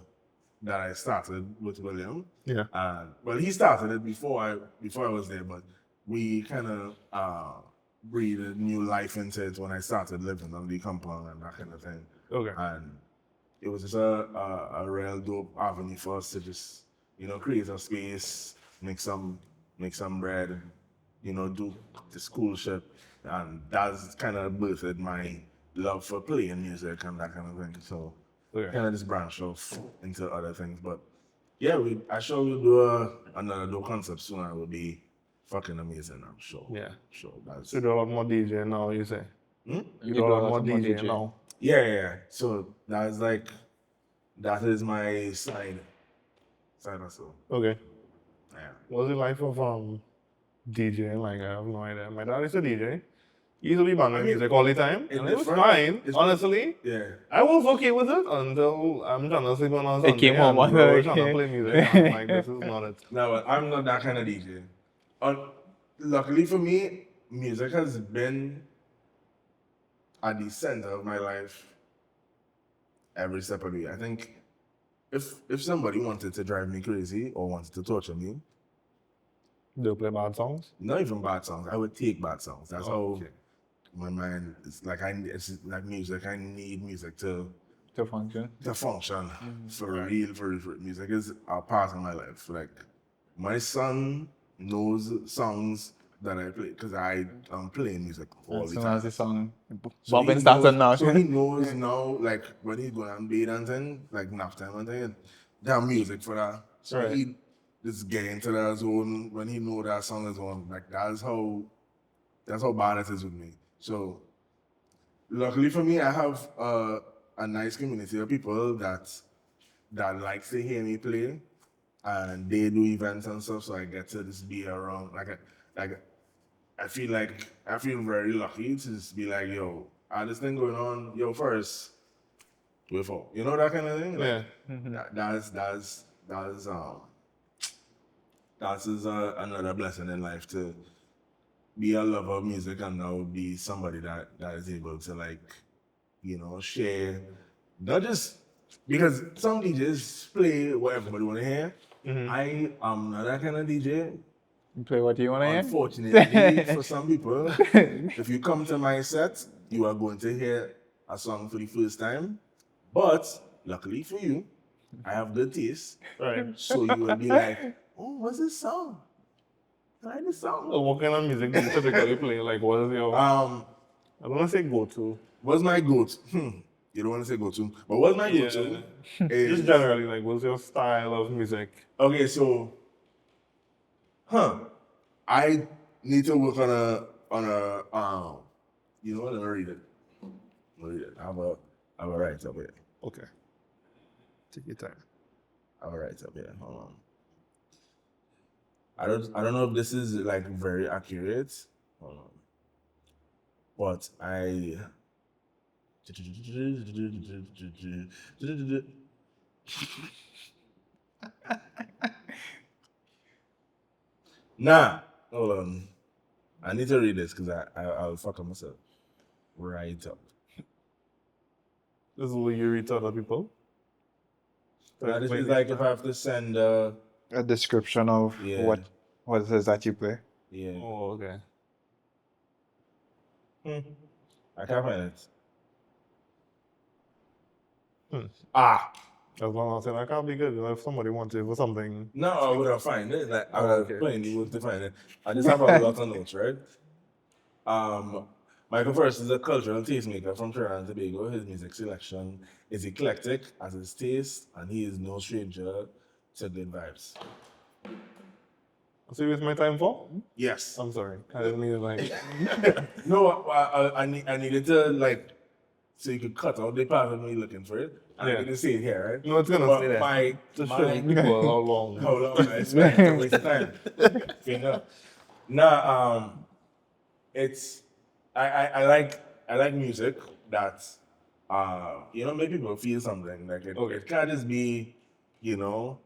that I started with William. Yeah. Well, he started it before I was there, but we kind of breathed new life into it when I started living on the compound and that kind of thing. Okay. And it was just a real dope avenue for us to just, you know, create a space, make some bread, you know, do the school shit. And that's kind of birthed my love for playing music and that kind of thing. So Okay. kind of just branch off into other things. But yeah, I sure will do another dope concept soon. It will be fucking amazing, I'm sure. Yeah. Sure. That's, So you do a lot more DJing now, you say? Hmm? You do a lot more DJing now. Yeah. So that is my side hustle. Okay. Yeah. What's the life of DJing? Like, I have no idea. My dad is a DJ. He used to be banging music all the time, and it was fine. Honestly, I was okay with it until I'm trying to sleep on a Sunday came home and one bro day. trying to play music. And I'm like, this is not it. No, but I'm not that kind of DJ. Luckily for me, music has been at the center of my life every step of the way. I think if somebody wanted to drive me crazy or wanted to torture me, Do you play bad songs? not even bad songs, I would take bad songs. That's how my mind is like. It's like music. I need music to function. For real. Music is a part of my life. Like my son knows songs that I play because I am playing music all the time. As the song So bobbing started now. So he knows now, like when he's going on bed and thing, like nap time and thing, that music for that. So he just get into that zone when he know that song is on. Like that's how bad it is with me. So luckily for me, I have a nice community of people that likes to hear me play, and they do events and stuff. So I get to just be around. I feel very lucky to just be like, yo, this thing going on, yo, first, before, you know, that kind of thing. Like, that is another blessing in life, to be a lover of music and now be somebody that is able to, like, you know, share, not just because some DJs play what everybody want to hear. I am not that kind of DJ. You play what you want to hear? Unfortunately, for some people, if you come to my set, you are going to hear a song for the first time. But luckily for you, I have good taste. Right. So you will be like, oh, what's this song? I like this song. So what kind of music do you typically play? Like, what is your... I don't want to say go-to. What's my go-to? You don't want to say go-to. But what's my go-to? Just generally, like, what's your style of music? Okay, so... I need to work on a you know what? Let me read it. I have a right up here. Okay. Take your time. I have a right up here. Hold on. I don't know if this is like very accurate. Hold on. But I Nah, hold on. I need to read this because I'll fuck up myself. Right up. This is what you read to other people? This is like if I have to send a description of what it is that you play. Yeah. Oh, okay. I can't find it. As long as I can't be good. You know, if somebody wants it for something... No, I would have found it. Like, I would have plainly worked to find it. I just have a lot of notes, right? Michael First is a cultural tastemaker from Trinidad and Tobago. His music selection is eclectic as his taste, and he is no stranger to good vibes. So you waste my time for? Yes. I'm sorry. I didn't mean to, like... No, I needed to, like, so you could cut out the part of me looking for it. I didn't see it here, right? No, it's going to say that. To show people how long I spent to waste time. You know. Nah, it's I like music that you know, make people feel something. Like it can't just be, you know,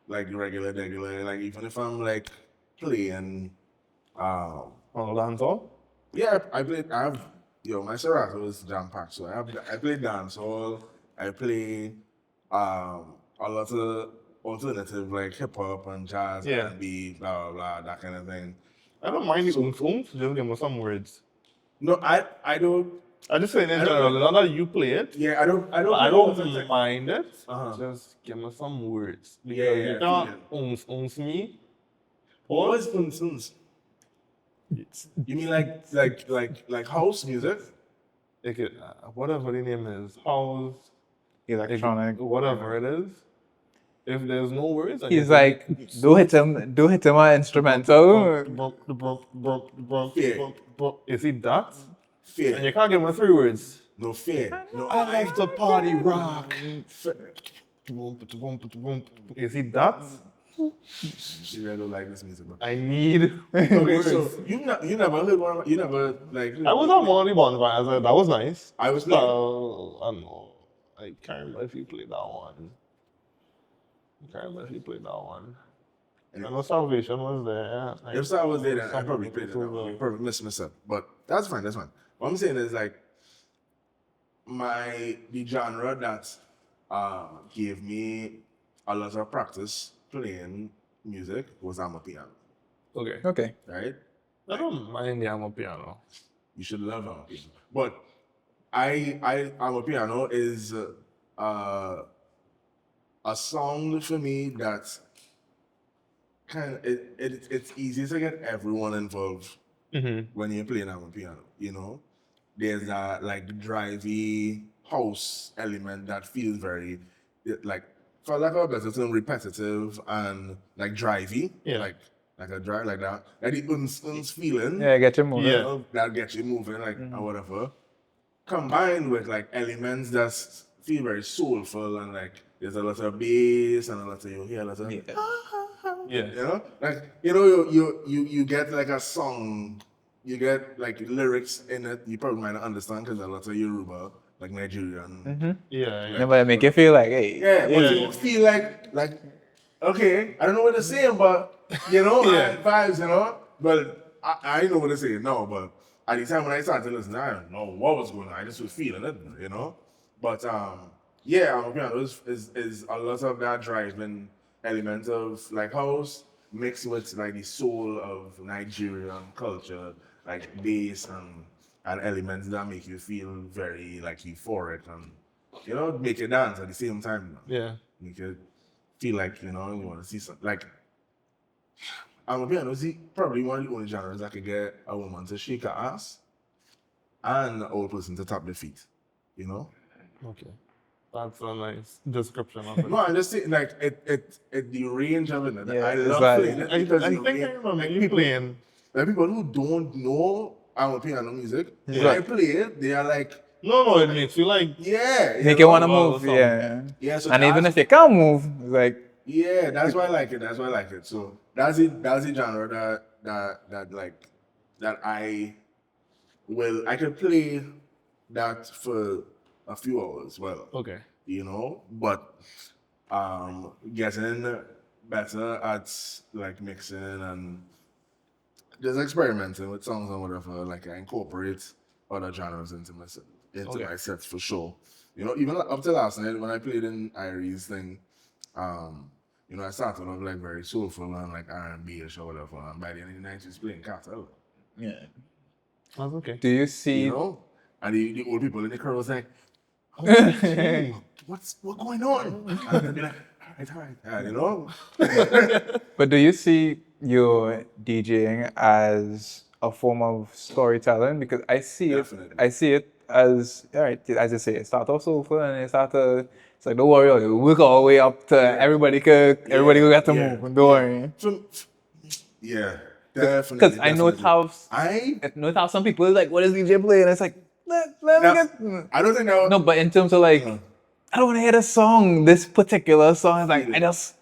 like regular. Like even if I'm like playing on a dancehall? Yeah, my Serato is jam packed, so I play dancehall. I play a lot of alternative like hip hop and jazz, R&B, blah blah blah, that kind of thing. I don't mind the oomph. Just give me some words. No, I don't. I just say in general, not that you play it. Yeah, I don't mind it. Just give me some words. Because you can't oomph me. What is oomph? You mean like house music? Whatever the name is, house, electronic, whatever it is. If there's no words, he's like, do hit him an instrumental. Is it that? Fear. And you can't give me 3 words. No fear. No, I like to party rock. Is it that? She really don't like this music, bro. I need Okay, words. so you never heard one. You never like. I was on one of the bonfires. That was nice. I was playing. So, I don't know. I can't remember if you played that one. I can't remember if you played that one. I know Salvation was there. If I was there, then I some probably people played it. too, I probably missed up. But that's fine. That's fine. What I'm saying is like the genre that gave me a lot of practice playing music was amapiano, Okay. Okay. right? I don't mind the amapiano. You should love amapiano. But amapiano is a sound for me that it's easy to get everyone involved when you're playing amapiano, you know? There's that like drivey house element that feels very like, for lack of a better term, repetitive and like drivey. Yeah. Like a drive like that. Like the uns feeling. Yeah, get you moving. Yeah. That gets you moving, like or whatever. Combined with like elements that feel very soulful and like there's a lot of bass and a lot of you hear a lot of Yeah. you know? Like you get like a song, you get like lyrics in it, you probably might not understand because a lot of Yoruba, like Nigerian. Yeah. Yeah, but it make you feel like, hey. Yeah, but Yeah. you feel like okay, I don't know what they're saying, but you know, Yeah. vibes, you know. But I know what they're saying now, but at the time when I started to listen, I don't know what was going on. I just was feeling it, you know. But yeah, amapiano is a lot of that driving element of like house mixed with like the soul of Nigerian culture, like bass and elements that make you feel very like euphoric and you know make you dance at the same time. Yeah. Make you feel like you know you want to see something like. Amapiano is probably one of the only genres that could get a woman to shake her ass and an old person to tap their feet. You know? Okay. That's a nice description of it. No, I'm just saying like the range of it. Yeah, I it's love like- playing it I because think the I range, remember you playing. like people who don't know Amapiano music, when Yeah. I play it, they are like, No, it makes you like. yeah. Make know? you want to well, move, something. yeah. Yeah, so And even that's- if you can't move, it's like, Yeah, that's why I like it. That's why I like it. So that's it. That's the genre that I could play that for a few hours. Well, Okay. you know, but getting better at like mixing and just experimenting with songs and whatever. Like I incorporate other genres into my Okay. my sets for sure. You know, even up to last night when I played in Irie's thing. You know, I started off like very soulful and like R&B-ish or whatever, and by the end of the night, she's playing cartel. yeah. That's okay. Do you see? You know, and the old people in the crowd was like, "Oh, gee, what's going on?" And I'd be like, "All right, yeah, you know." But do you see your DJing as a form of storytelling? Because I see Definitely. I see it as, all right, as you say, it start off soulful and it start to, it's like, don't worry, we work all the way up to everybody could get to yeah, move, don't worry. So, yeah, definitely. Because I know it's definitely. how some people is like, what is DJ playing? And it's like, let me Now, get. I don't think that. No, but in terms of like, I don't want to hear the song, this particular song. It's like, Feel it.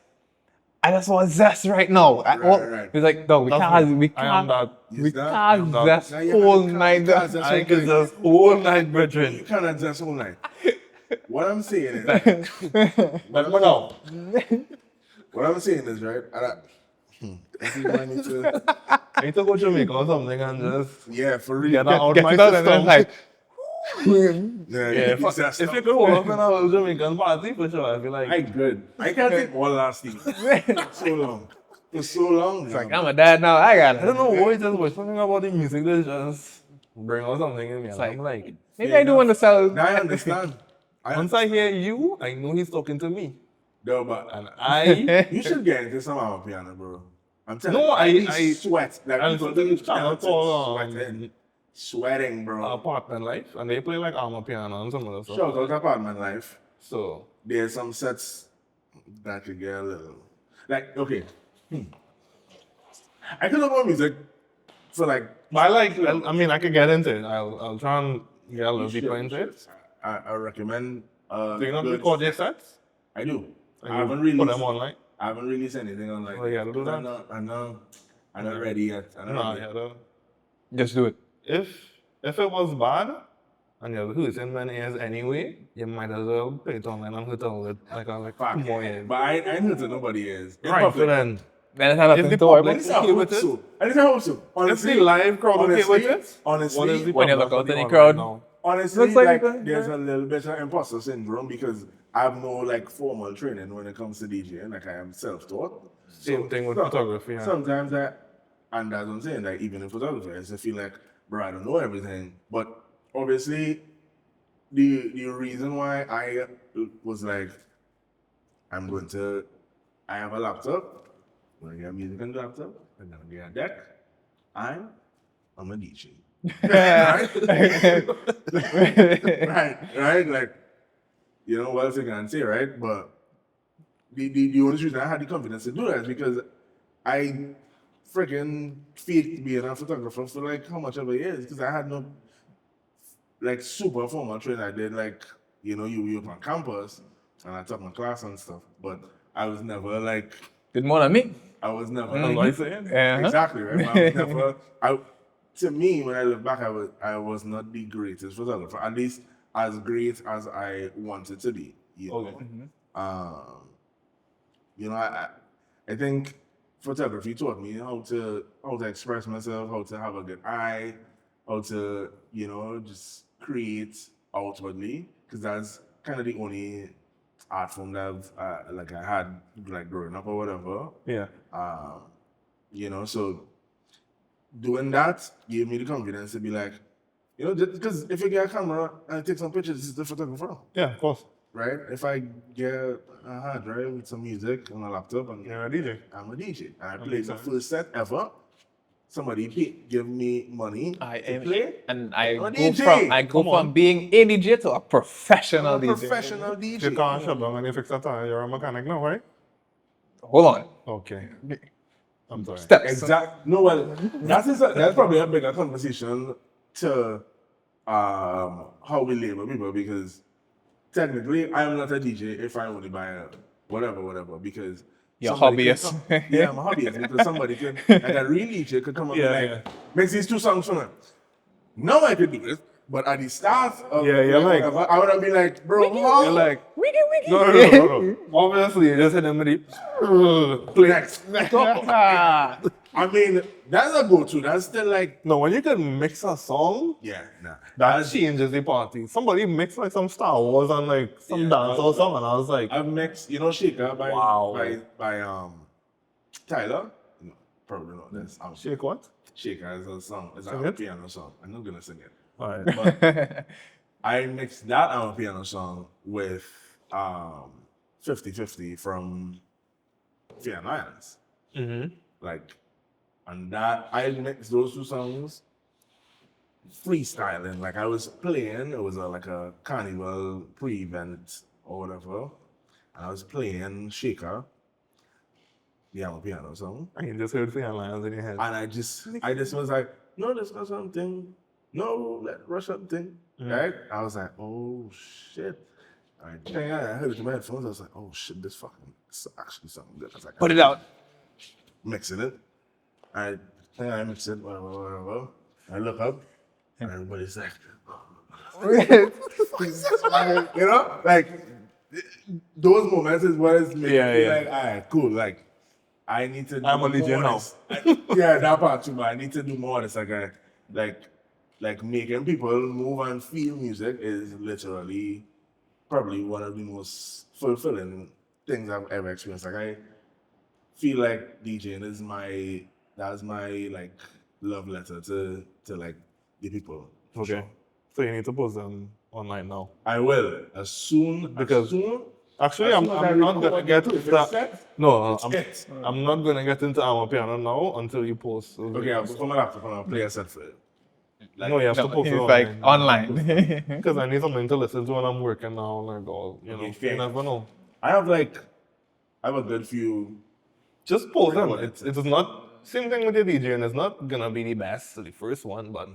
I just want zest right now. Right. It's like, no, we That's can't, me. we I am can't, that. we that. can't that. zest Now you whole can't night. zest I all could night. just all night, You brethren. cannot dance all night. What I'm saying is, But no. what I'm saying is, right? I think I need to, I need to go to Jamaica or something and just yeah, for real. get that out Get my it done, and then system. it's like, Yeah, Yeah, you zest if up. you could hold up in a Jamaican party, for sure, I feel like. I good. I can't take one last thing. So long. For so long. it's like, I'm a dad now, I got it. I don't know why, just was something about the music that just bring out something in me. And like- I'm like, Maybe I do want to sell. Now I understand. once I hear you, I know he's talking to me. No, but And I. you should get into some piano, bro. I'm telling No, you. I sweat. Like and people something do channel dancing, called sweating. Sweating, bro. Apartment Life, and they play like armor piano and some other stuff. Shout out Apartment Life. So, There's some sets that could get a little like okay. I could love more music for like but I mean, I could get into it. I'll try and get a little deeper into it. I recommend Do you not good- record your sets? I do. And I you haven't put released them online? I haven't released anything on like. Oh, yeah, do that. I'm not ready yet. I'm No, not ready. you gotta. Just do it. If it was bad, and you're losing many years anyway, you might as well pay it online and hurt all it like 2 more years. But I ain't hurting nobody is. In Right, so public. then, Then it had if nothing the to worry public about. okay with it, I didn't hope so. if Honestly, the live crowd okay with it, what is honestly, the when you problem look out for the in the online crowd, now? honestly, Looks like like it, there's a little bit of imposter syndrome because I have no like formal training when it comes to DJing. Like I am self-taught. Same thing with photography. Yeah. Sometimes and that's what I'm saying. Like even in photography, I just feel like, bro, I don't know everything. But obviously, the reason why I was like, I have a laptop. I'm gonna get music on the laptop. I'm gonna get a deck. I'm a DJ. right, like, you know what else I can say, right? But the only reason I had the confidence to do that is because I freaking faked being a photographer for like how much ever years because I had no like super formal training. I did like, you know, you up on campus and I taught my class and stuff, but I was never like, Did more than me. I was never That's what I'm saying. exactly right. But I was never. To me, when I look back, I was not the greatest photographer. At least as great as I wanted to be. You know? Okay. You know, I think photography taught me how to express myself, how to have a good eye, how to, you know, just create outwardly, because that's kind of the only art form that I had like growing up or whatever. Yeah. You know, so doing that gave me the confidence to be like, you know, because if you get a camera and take some pictures, this is the photographer, Yeah, of course. right? If I get a hard drive with some music on a laptop, and You're a DJ. I'm a DJ, and I That played makes the sense. first set ever. Somebody give me money to play. And I'm a DJ. I go Come from on. being a DJ to a I'm professional a DJ. professional If you DJ. can't shut down and you fix that tire, you're a mechanic now, right? Hold on. Okay. I'm sorry. Steps. Exact. No, well, that's probably a bigger conversation to how we label people, because technically I'm not a DJ if I only buy a whatever because You're somebody could hobbyist. come- yeah, I'm a hobbyist because somebody could, like a real DJ could come up Yeah, and like makes these 2 songs for me. Now I could do it, but at the start of Yeah, you're like- whatever, I would have been like, bro, how? You're like, Wiggy, wiggy. no. Obviously, you just hit them with the play. I mean, that's a go-to. That's still like, No, when you can mix a song, yeah, nah. that changes the party. Somebody mixed like some Star Wars and like some dancehall song, and I was like, I've mixed, you know, Shaker by Wow. by Tyler. No, probably not. That's shake what? Shaker is a song. It's Sing a it? piano song. I'm not gonna sing it. All right. But I mixed that piano song with 50-50 from Fiona Islands. Mm-hmm. Like, and that I mixed those 2 songs freestyling. Like I was playing, it was like a carnival pre-event or whatever, and I was playing Shaker, the piano song, And you just heard Fiona Lions in your head. and I just was like, no, let's go something, no, let rush something, right? I was like, oh shit. I heard it in my headphones. I was like, oh shit, this actually something good. I was like, Put it out. mixing it. I mix it, whatever. I look up, and everybody's like, you know, like those moments is what is making Yeah, me yeah. like, all right, cool. Like, I need to do I'm a more DJ of now. this. Yeah, that part too, but I need to do more of this. Like making people move and feel music is literally probably one of the most fulfilling things I've ever experienced. Like I feel like DJing is that's my like love letter to like the people. Okay. So you need to post them online now. I will as soon Because- Actually, as I'm soon as I not record gonna get the into first that. set, No, it's it. I'm not gonna get into Amapiano now until you post. those Okay, I'll videos. go from my laptop and I'll play a set for you. No, you have to No, post it it's like online. Because I need something to listen to when I'm working now. Like, all you know, Okay, fair. you never know. I have a good few. Just post them. Record It is not same thing with your DJing. It's not gonna be the best, the first one, but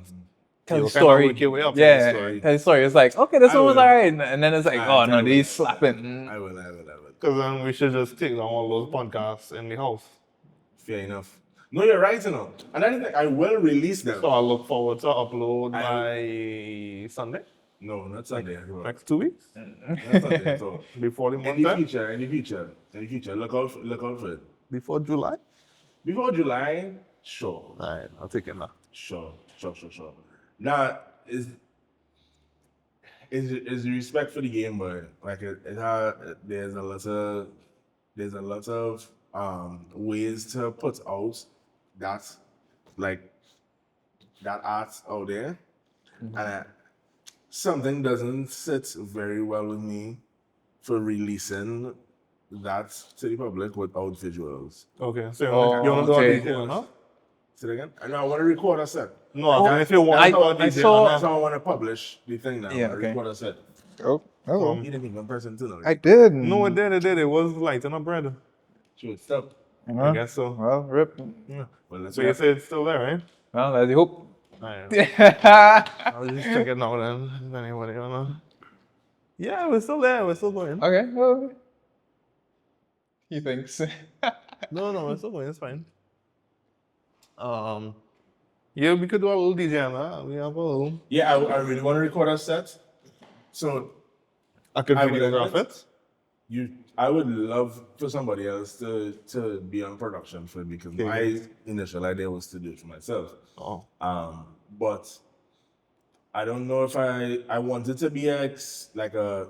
tell You the kinda story. work your way up to the Yeah, story. tell the story. It's like, okay, this I one was will. alright. And then it's like, oh no, I will. these slapping. I will. Because then we should just take down all those podcasts in the house. Fair enough. No, you're right, And I think I will release them. So I look forward to upload I- by Sunday, No, not Sunday. bro. next 2 weeks, Not Sunday at all. before the In month the end, future, look out for it. before July. Before July, sure. Alright, I'll take it now. Sure. Now, is respect for the game, but like there's a lot of ways to put out that like that art out there, and something doesn't sit very well with me for releasing that to the public without visuals. Okay, so Oh, you want to do okay. a detail, huh? Say it again. And I want to record a set. No, I if you want I- to do a I detail, saw- That's how I want to publish the thing now. Yeah, I okay. record a set. Oh, You didn't even person too. I did. No, it did. It was lighting up bread. Sure, stop. I guess so. Well, rip. Yeah. Well, let's So you say it's still there, right? Well, let's hope. Alright. I'll just check it now then. If anybody wanna. Yeah, we're still there. We're still going. Okay. Well, he thinks. No, we're still going. It's fine. Yeah, we could do a little DJ, huh? We have a little. Yeah, I really want to record a set. So I could I would videograph admit- it. I would love for somebody else to be on production for it because Okay. my initial idea was to do it for myself. Oh. But I don't know if I want it to be like a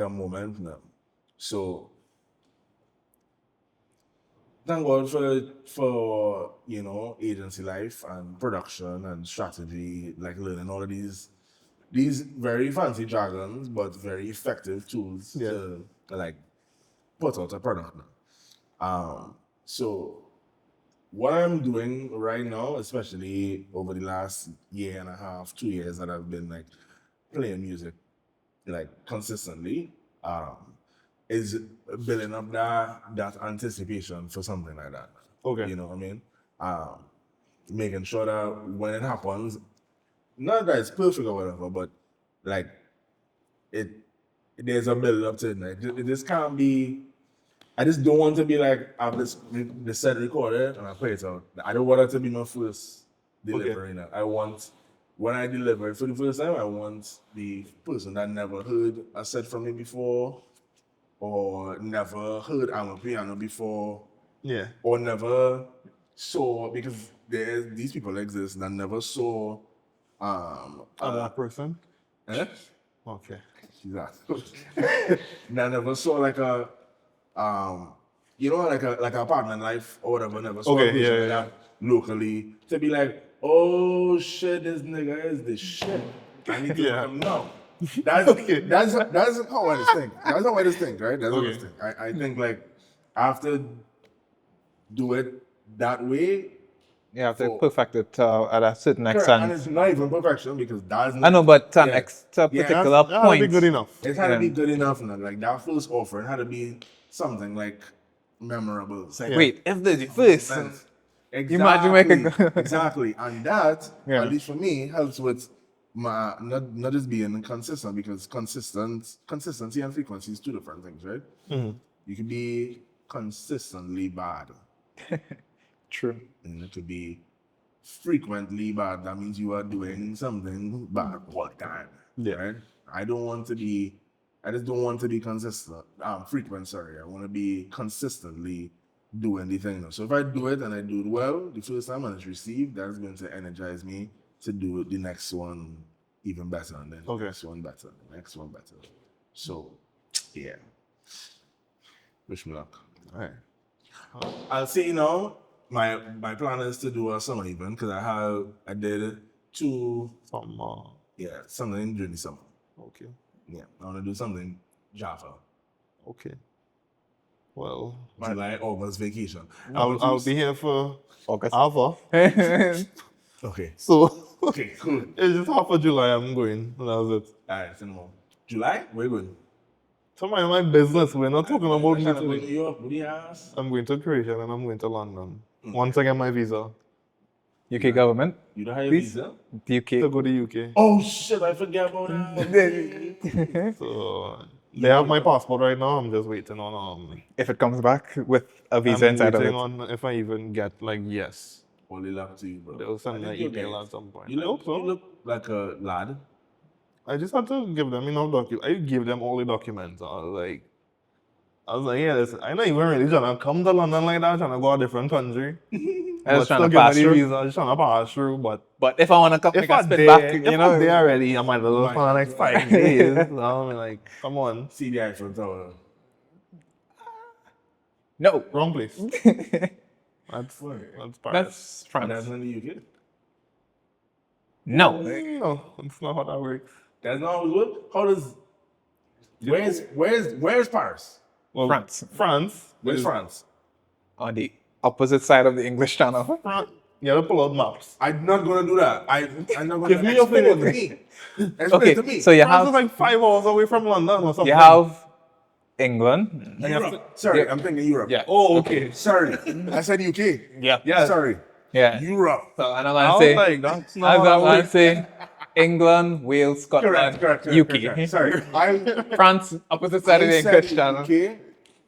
moment now. So thank God for agency life and production and strategy, like learning all of these very fancy jargons but very effective tools to like put out a product now. So what I'm doing right now, especially over the last year and a half, 2 years that I've been like playing music like consistently, is building up that anticipation for something like that. Okay. You know what I mean? Making sure that when it happens, not that it's perfect or whatever, but like there's a build up to it. Like, it just can't be. I just don't want to be like, I have the set recorded and I play it out. I don't want it to be my first delivery now. I want, when I deliver it for the first time, I want the person that never heard a set from me before, or never heard I'm a piano before, Yeah. or never saw, because these people exist that never saw That person. eh? Okay. Jesus. That never saw like a like a apartment life or whatever, never saw Okay, a person yeah, like yeah. that locally to be like, oh shit, this nigga is the shit. I need to Yeah. let him know. That's how I just think. That's how I just think, right? That's how I just think. I think like I have to do it that way. You have to For- perfect it at a certain And extent. it's not even perfection because that's I know, but to Yeah. a Yeah, particular That'll point. be good enough. It had to Yeah. be good enough now. Like that first offer, it had to be something like memorable. It's like, Wait, if the first. Exactly. Imagine make a- exactly. And that, Yeah. at least for me, helps with my not just being consistent, because consistency and frequency is two different things, right? Mm-hmm. You could be consistently bad. True. And it could be frequently bad. That means you are doing something bad all the time. Yeah. Right? I just don't want to be consistent. Frequent, sorry. I want to be consistently doing the thing. So if I do it and I do it well the first time and it's received, that's going to energize me to do the next one even better, and then the next one better, the next one better. So yeah. Wish me luck. All right. I'll say now, my plan is to do a summer event because I did two, something during the summer. Okay. Yeah, I want to do something Java. Okay. Well, July, August vacation. I'll be here for August. Alpha. Okay. So Okay, cool. it's just half of July I'm going. And that's it. Alright, so no. July? Where you going? So my business. We're not talking about I'm trying to go to Italy. New York. What do you ask? I'm going to Croatia and I'm going to London. Once I get my visa. UK government. You don't have a Please. visa? The To UK. go to UK. Oh shit! I forgot about that. So they have my passport right now. I'm just waiting on If it comes back with a I'm visa inside of waiting it. on if I even get like yes. Only luck to you, bro. They'll send I me an think you'll email get it. at some point. You I hope so. look like a lad. I just had to give them enough documents. I give them all the documents. I was like, yeah, listen, I'm not even really trying to come to London like that, trying to go to a different country. I was But trying still to give me pass the through. visa, just trying to pass through. But But if I want to come, if I can I'm spit there, back, if you know. I'm there already, I might as well Might for the as next well. 5 days. So I'm like, come on. See the Eiffel Tower. No. Wrong place. That's Paris. That's And France. that's in the UK. No. No, it's not how that works. That's not how it works. How does? Where's Paris? Well, France. France. Where's is- France? On the opposite side of the English Channel. France. You have to pull out maps. I'm not gonna do that. I'm not gonna Give me your explain it to phone. me. Explain it to me. So you France is have like 5 hours away from London or something. you have England. Europe. Sorry, I'm thinking Europe. Yeah. Oh, okay. Sorry, I said UK. Yeah. Yeah. Sorry, Yeah. Europe. So I'm I gonna was say like, that's not I'm how that gonna works. say England, Wales, Scotland, UK. Sorry, I France, opposite side of the said English Channel. UK.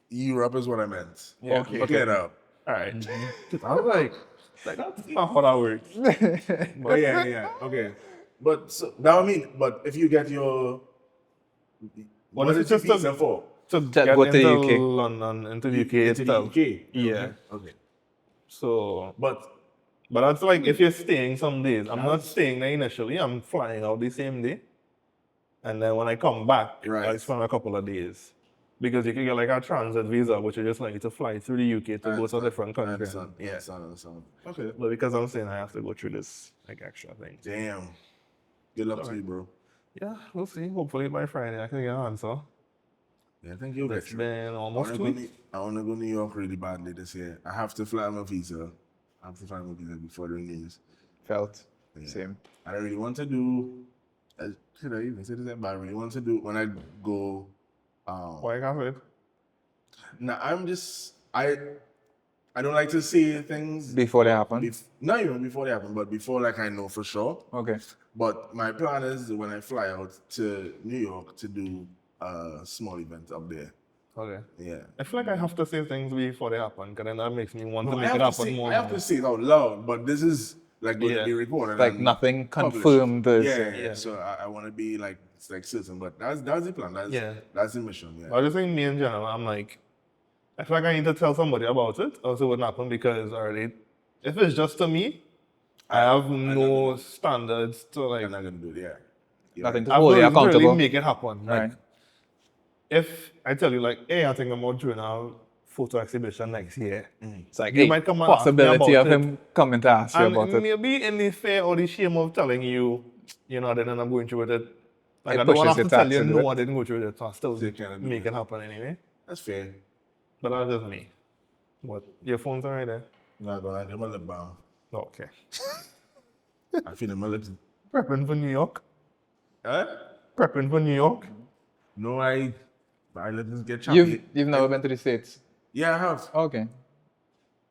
Europe is what I meant. Yeah. Okay. Look it up. All right. I was like, that's not how that works. But yeah. Okay. But so, now I mean, but if you get your, what if is it's it just visa for? To Just get go to into UK. London, into the UK Into the itself. UK. Yeah. Okay. So, But but that's like if you're staying some days. I'm not staying there initially. I'm flying out the same day, and then when I come back, Right. I spend a couple of days. Because you can get like a transit visa, which is just like to fly through the UK to go to a different I country. understand. Yeah. Understand. Okay. But because I'm saying I have to go through this like extra thing. Damn. Good luck to you, bro. Yeah, we'll see. Hopefully by Friday I can get an answer. Yeah, I think you'll get It's through. been I almost wanna 2 go weeks. I want to go to New York really badly this year. I have to fly my visa. I have to fly my visa before the news. Felt Yeah. same. I really want to do. Should I even say this? But I really want to do when I go. Why can't it? Now I'm just I don't like to say things Before they happen. not even before they happen, but before like I know for sure. Okay. But my plan is when I fly out to New York to do a small event up there. Okay. Yeah. I feel like I have to say things before they happen, because then that makes me want to No, make it happen more. I have to say it out loud, but this is like going Yeah. to be recorded. Like and nothing published. confirmed. Yeah. So I want to be like certain, but that's the plan. That's the mission. Yeah. I just think me in general, I'm like, I feel like I need to tell somebody about it, else it wouldn't happen, because already, if it's just to me, I have no standards to like, I'm not gonna do it. Yeah. You're Nothing right. to I hold you will accountable. really make it happen. Like, Right. if I tell you like, hey, I think I'm about doing a photo exhibition next year, It's like You hey, might come and ask me possibility about of it. him coming to ask you and about it. maybe in the fear or the shame of telling you, you know, then I'm going through with it. Like, It I don't want pushes to you have to to tell you, actually do no, it. I didn't go through with it, so I still So you cannot do make it. it happen anyway. That's fair. But that's just me. What? Your phone's already there? Not gonna get my lip balm. Oh, okay. I feel in my lips. Prepping for New York? Huh? Prepping for New York? No, my lips get choppy. You've never been to the States? Yeah, I have. Okay.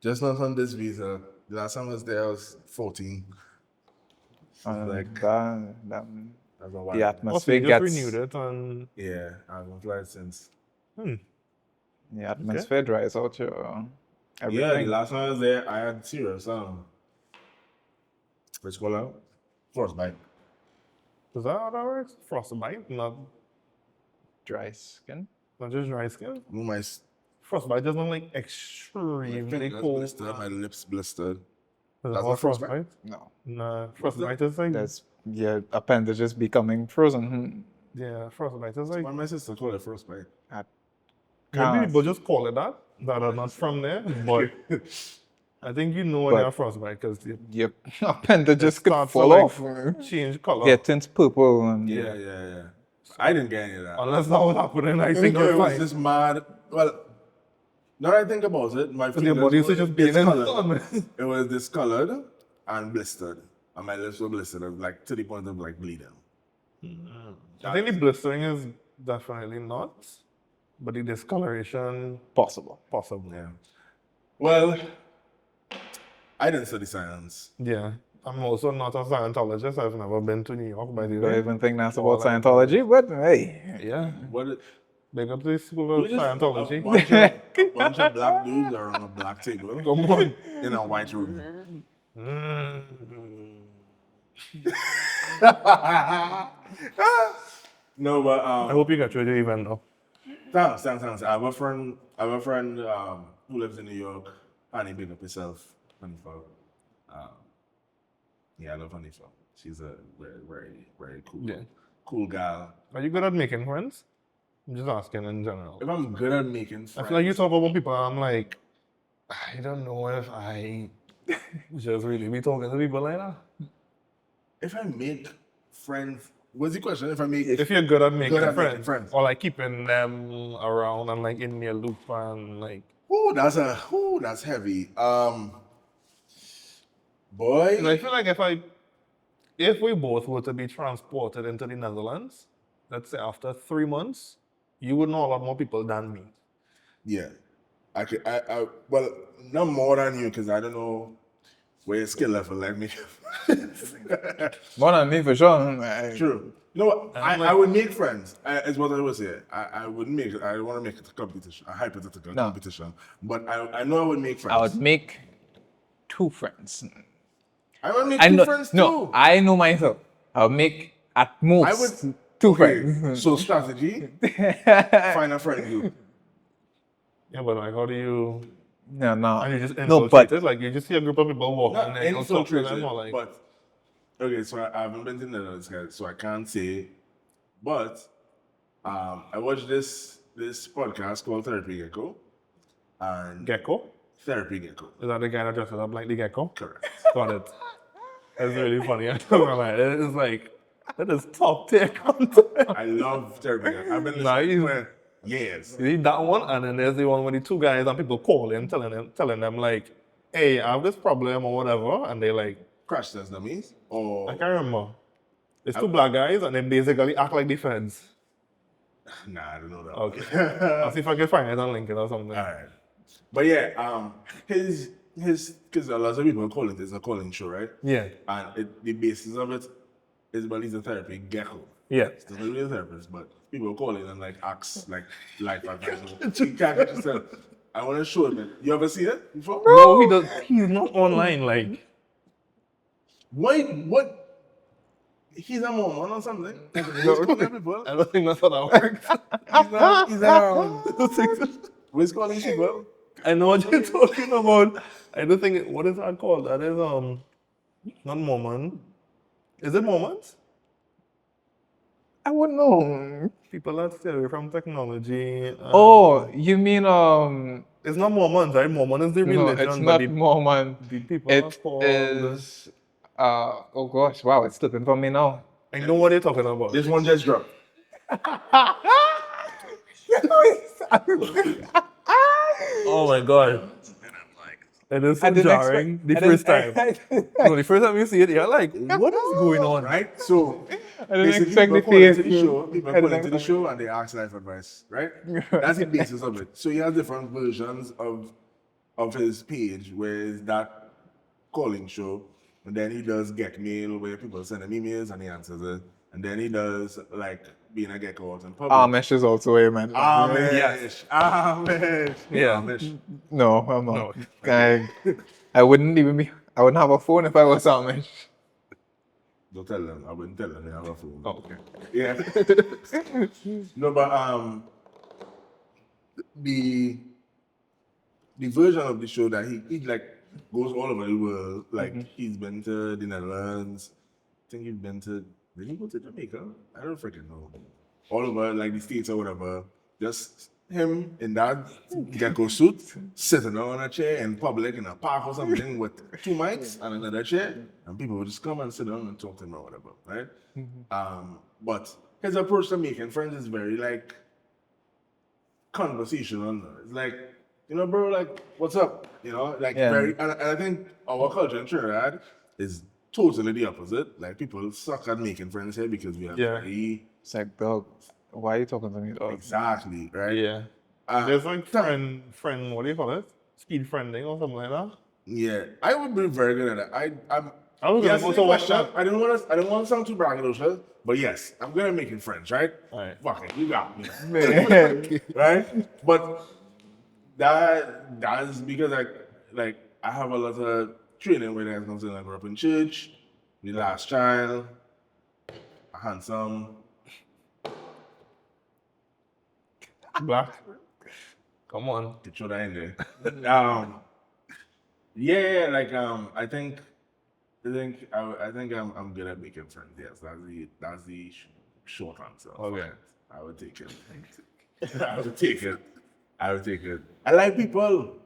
Just not on this visa. The last time I was there, I was 14. Like That's a while. the Oh, so atmosphere you just gets renewed it and Yeah, I haven't flight since. the atmosphere dries out your Yeah, everything. the last time I was there, I had serious what's it called out? Frostbite. is that how that works? Frostbite? Dry skin. Not just dry skin? No, my Frostbite doesn't like extremely fingers cold. blistered, my lips blistered. Is that That's called not frostbite? frostbite? No. Nah, frostbite is like, There's your appendages becoming frozen. yeah, frostbite is like, Why my sister call it frostbite? At maybe can't. people just call it that are not from there, but I think you know when But- they are frostbite because they Your appendages could start to fall like off. change color. They turns purple and Yeah. I didn't get any of that. Unless that was happening, I think No, you're it was fine. just mad. Well, now that I think about it, my Because your body is just being in discolored. sun. It was discolored and blistered. And my lips were blistered, like to the point of like bleeding. I think the blistering is definitely not, but the discoloration, possible. possible. Yeah. Well, I didn't study science. Yeah. I'm also not a Scientologist. I've never been to New York, by the Don't way. even think that's Or about like- Scientology, but hey. Yeah. What? Big up to the school of We just Scientology. a bunch of black dudes are on a black table Come on. in a white room. Mm. No, but I hope you got your event though. thanks. I have a friend who lives in New York. Honey, big up yourself, Hanifa. Yeah, I love Hanifa. She's a very, very, very cool gal. Are you good at making friends? I'm just asking in general. If I'm good at making friends, I feel like you talk about people, I'm like, I don't know if I just really be talking to people like that. if I make friends, what's the question? If I make, If you're good at making, Good at friends, making friends. or like keeping them around and like in your loop and like, that's heavy. Boy, and I feel like if we both were to be transported into the Netherlands, let's say after 3 months, you would know a lot more people than me. yeah, well, not more than you because I don't know where your skill level like me. More than me for sure. True. You know what? I'm I would make friends. Is what I would say. I wouldn't make it. I don't want to make it a competition, a hypothetical No. competition. But I know I would make friends. I would make 2 friends. I would make I two know, friends too. no, I know myself. I'll make at most I would 2 okay, friends. So strategy, find a friend group. Yeah, but like, how do you? No, no. And you just No, infiltrate but it? Like you just see a group of people walking Not and then you'll talk to infiltrated, them, or like, but okay. So I haven't been to the Netherlands, guys, so I can't say. But I watched this podcast called Therapy Gecko, and gecko? Therapy Gecko. Is that the guy that dresses up like the gecko? Correct. Got it. It's really funny. I don't know, like, it's like that is top tier content. I love Therapy Gecko. I've been Nah, listening you- for years. You see that one, and then there's the one with the 2 guys and people calling, telling them like, "Hey, I have this problem or whatever," and they like, Crash test dummies. I Or can't remember. It's 2 black guys, and they basically act like defense. nah, I don't know that. Okay, I'll see if I can find it and link it or something. All right. But yeah, his because a lot of people call it a calling show, right? Yeah, And the basis of it is, well, he's a therapy gecko. yeah. It's not really a therapist, but people call it and like acts like life advice. You can't get yourself. I want to show him it. You ever see it before? No, he does. He's not online. Like, Wait, what? He's a Mormon or something. He's calling people. I don't think that's how that works. He's calling people. I know what you're talking about. I don't think what is that called? That is not Mormon. Is it Mormons? I wouldn't know. People that stay away from technology. Oh, you mean It's not Mormons, right? Mormon is the no, religion, it's but not the Mormon. people are It called. is oh gosh, wow, it's slipping from me now. I know what you're talking about. This one just dropped. Oh my god. It is so I didn't jarring expect- the I didn't- first time. No, the first time you see it, you're like, what is going on? Right? So I didn't basically, expect people the call into face. the show, people I call didn't into the expect- show and they ask life advice, right? That's the basis of it. So he has different versions of his page, where it's that calling show, and then he does Gek Mail, where people send him emails and he answers it, and then he does like being a gecko out in public. Amish is also a man. Amish, Yes. Amish, Yeah. Amish. No, I'm not. No. I wouldn't even be. I wouldn't have a phone if I was Amish. Don't tell them. I wouldn't tell them they have a phone. Oh, okay. Yeah. No, but the version of the show that he like goes all over the world. Like he's been to the Netherlands. I think he's been to. Did he go to Jamaica? I don't freaking know. All over like the States or whatever. Just him in that gecko suit, sitting on a chair in public in a park or something with 2 mics and another chair, and people would just come and sit down and talk to him or whatever, right? But his approach to making friends is very like conversational. It's like, you know, bro, like, what's up? You know, like Yeah. very, and I think our culture in Trinidad is totally the opposite. Like people suck at making friends here because we have Yeah. very It's like, dog, why are you talking to me, dog? exactly right. Yeah. There's like friend, what do you call it? Speed friending or something like that. Yeah, I would be very good at that. I was gonna Yes, go the to one question. shot. I don't want to sound too braggadocious, but yes, I'm gonna make it friends, right? Alright. Fuck it, you got me. Man. Right? But that's because I have a lot of training where it comes in. I grew up in church, the last child, handsome. Black. Come on. Get your that in there. I think I'm good at making friends. Yes, that's the short answer. Okay. I would take it. I would take it. I would take it. I like people.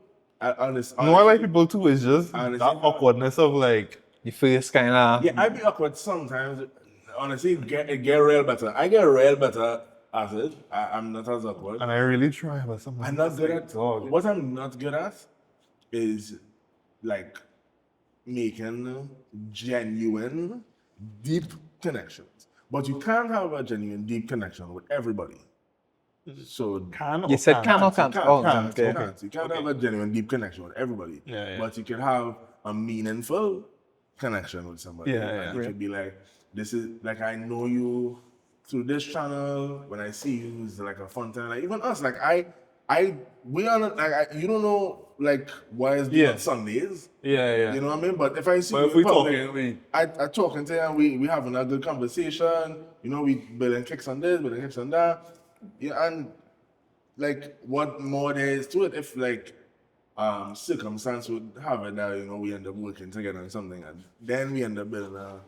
No, I like people too. It's just Honestly. that awkwardness of like, You first kind of. Yeah, I be awkward sometimes. Honestly, it get real better. I get real better at it. I'm not as awkward. and I really try, but sometimes I'm not good at dog. what I'm not good at is like making genuine, deep connections. But you can't have a genuine, deep connection with everybody. So Can or You said can or can't? can't? Oh, can't, okay. can't. You can't have a genuine, deep connection with everybody. Yeah, yeah. But you can have a meaningful connection with somebody. Yeah, yeah. And it could be like, this is like I know you through this channel. When I see you, it's like a fun time. Like even us, like we are not like you don't know like why is Yeah. on Sundays. Yeah, yeah. You know what I mean? But if I see But you if we in public, talking, I talking to you and we having a good conversation. You know, we building kicks on this, building kicks on that. Yeah, and like what more there is to it if like circumstance would have it that, you know, we end up working together on something and then we end up building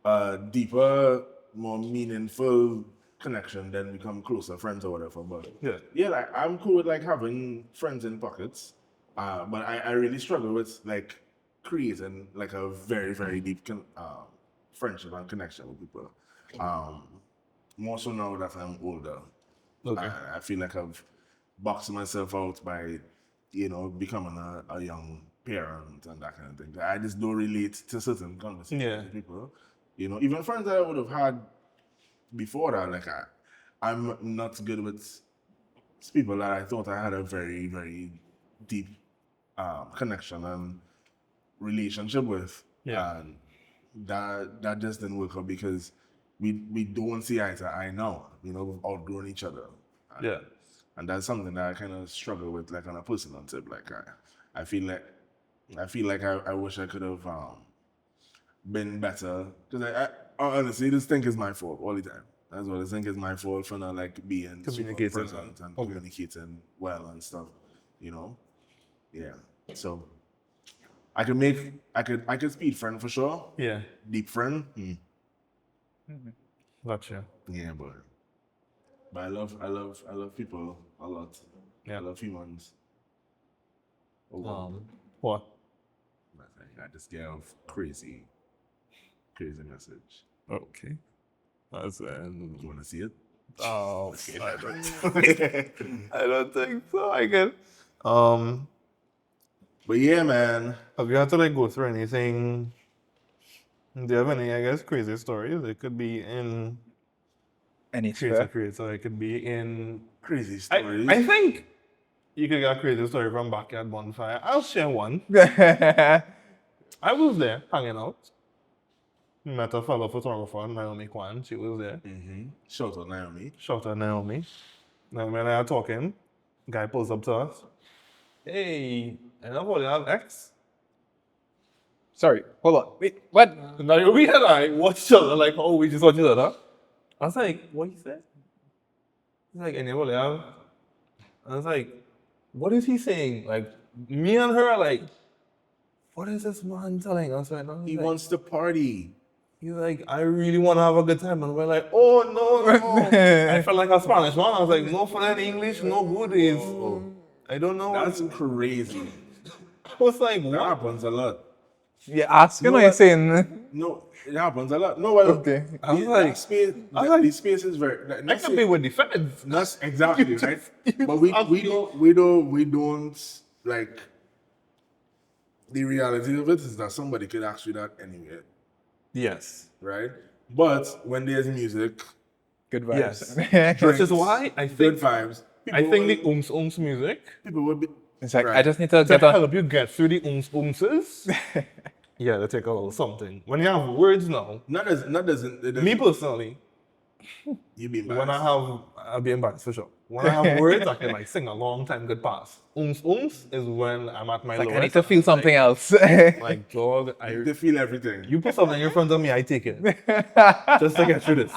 a deeper, more meaningful connection, then become closer friends or whatever. But Yeah. like I'm cool with like having friends in pockets. But I really struggle with like creating like a very, very deep friendship and connection with people. More so now that I'm older. Okay. I feel like I've boxed myself out by, you know, becoming a young parent and that kind of thing. I just don't relate to certain conversations Yeah. with people. You know, even friends that I would have had before that, like I'm not good with people that I thought I had a very, very deep connection and relationship with. Yeah. And that just didn't work out because we don't see eye to eye now. You know, we've outgrown each other. Yeah. And that's something that I kind of struggle with, like on a personal tip. Like I feel like I wish I could have been better because I honestly just think it's my fault all the time. That's what I think is my fault for not like being super Communicating. present and communicating well and stuff. You know, yeah. So I could speed friend for sure. Yeah. Deep friend. Gotcha. Yeah, but I love people a lot. Yeah. I love humans. Oh, What? I got this girl crazy message. Okay. That's You wanna see it? oh, I don't think so. I guess. But yeah, man. Have you had to like go through anything? Do you have any, I guess, crazy stories? It could be in Any sphere. creator. It could be in. Crazy stories. I think you could get a crazy story from Backyard Bonfire. I'll share one. I was there hanging out. Met a fellow photographer, Naomi Kwan. She was there. Shout out Naomi. Shout out Naomi. Naomi and I are talking. Guy pulls up to us. Hey, I know what you have X. Sorry, hold on. Wait, what? Naomi and I watched each other like, oh, we just watched each other. I was like, what he said? He's like, anybody have? I was like, what is he saying? Like, me and her are like, what is this man telling us right now? He Like, wants to party. he's like, I really want to have a good time. And we're like, oh, no. I felt like a Spanish man. I was like, no fun English, no goodies. I don't know. That's crazy. I was like, That what? happens a lot. You're asking or you're saying? No, it happens a lot. No, well, Okay. I was the like- space, I was like- the space is very. I could be with the feds. That's exactly right. you But we just don't like. The reality of it is that somebody could ask you that anyway, Yes. right? But when there's music, Good vibes. Yes. Which is why I good think vibes. I think the ooms music people will be. It's like, Right. I just need to to get on. help you get through the oomses. Yeah, they take a little something. When you have words now, Not as me personally, you be when embarrassed. I'll be embarrassed for sure. When I have words, I can like sing a long time good pass. Ooms is when I'm at my Like, lowest. I need to feel something else. Like, dog, They feel everything. you put something in front of me, I take it. Just to get through this.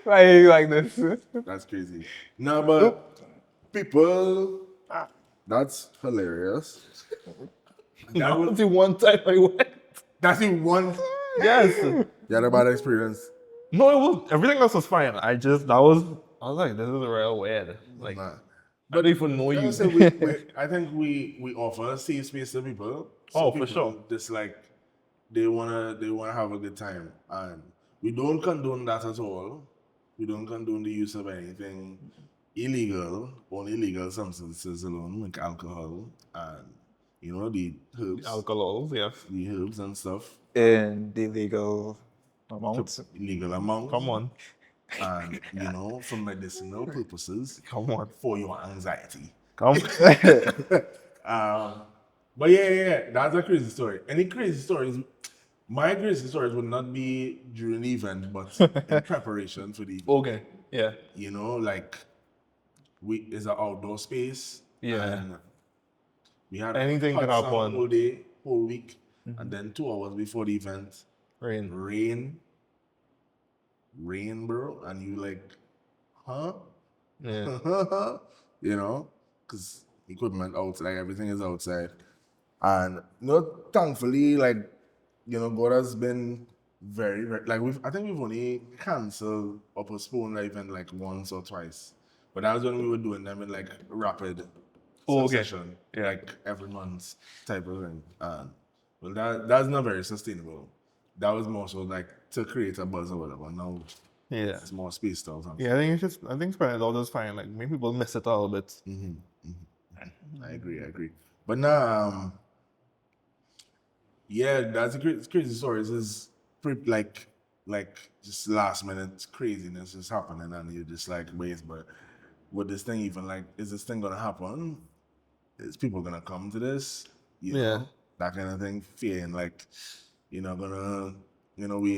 Why are you like this? That's crazy. No, but people, that's hilarious. That was the one time I went. That's the one. Yes. You had a bad experience. No, it was everything else was fine. I was like, this is real weird. Like, Nah. I don't even know you. So I think we offer a safe space to people. Oh, for people sure. Just like they wanna have a good time, and we don't condone that at all. We don't condone the use of anything illegal, only legal substances alone, like alcohol and the herbs, Alcohols, yes. the herbs and stuff, In the legal amounts. legal amount. Come on. And for medicinal purposes, Come on. for your anxiety. Come. But yeah, that's a crazy story. Any crazy stories? My crazy stories would not be during the event, but in preparation for the event. Okay. Yeah. Like it's an outdoor space. Yeah. And we had Anything hot could sun happen. whole day, whole week, and then 2 hours before the event, Rain. rain, bro, and you like, huh? Yeah. Because equipment outside, everything is outside. And thankfully, like, God has been very, very like I think we've only cancelled or postponed the event like once or twice. But that was when we were doing them in like rapid succession, like every month type of thing. And well, that's not very sustainable. That was more so like to create a buzz or whatever. Now Yeah. it's more spaced out. Yeah, I think spread it out is fine. Like maybe people miss it a little bit. I agree. But now, yeah, that's a crazy story. This is pretty, like just last minute craziness is happening, and you're just like, wait, but would this thing even like? Is this thing gonna happen? Is people gonna come to this? That kind of thing. Fear and like, we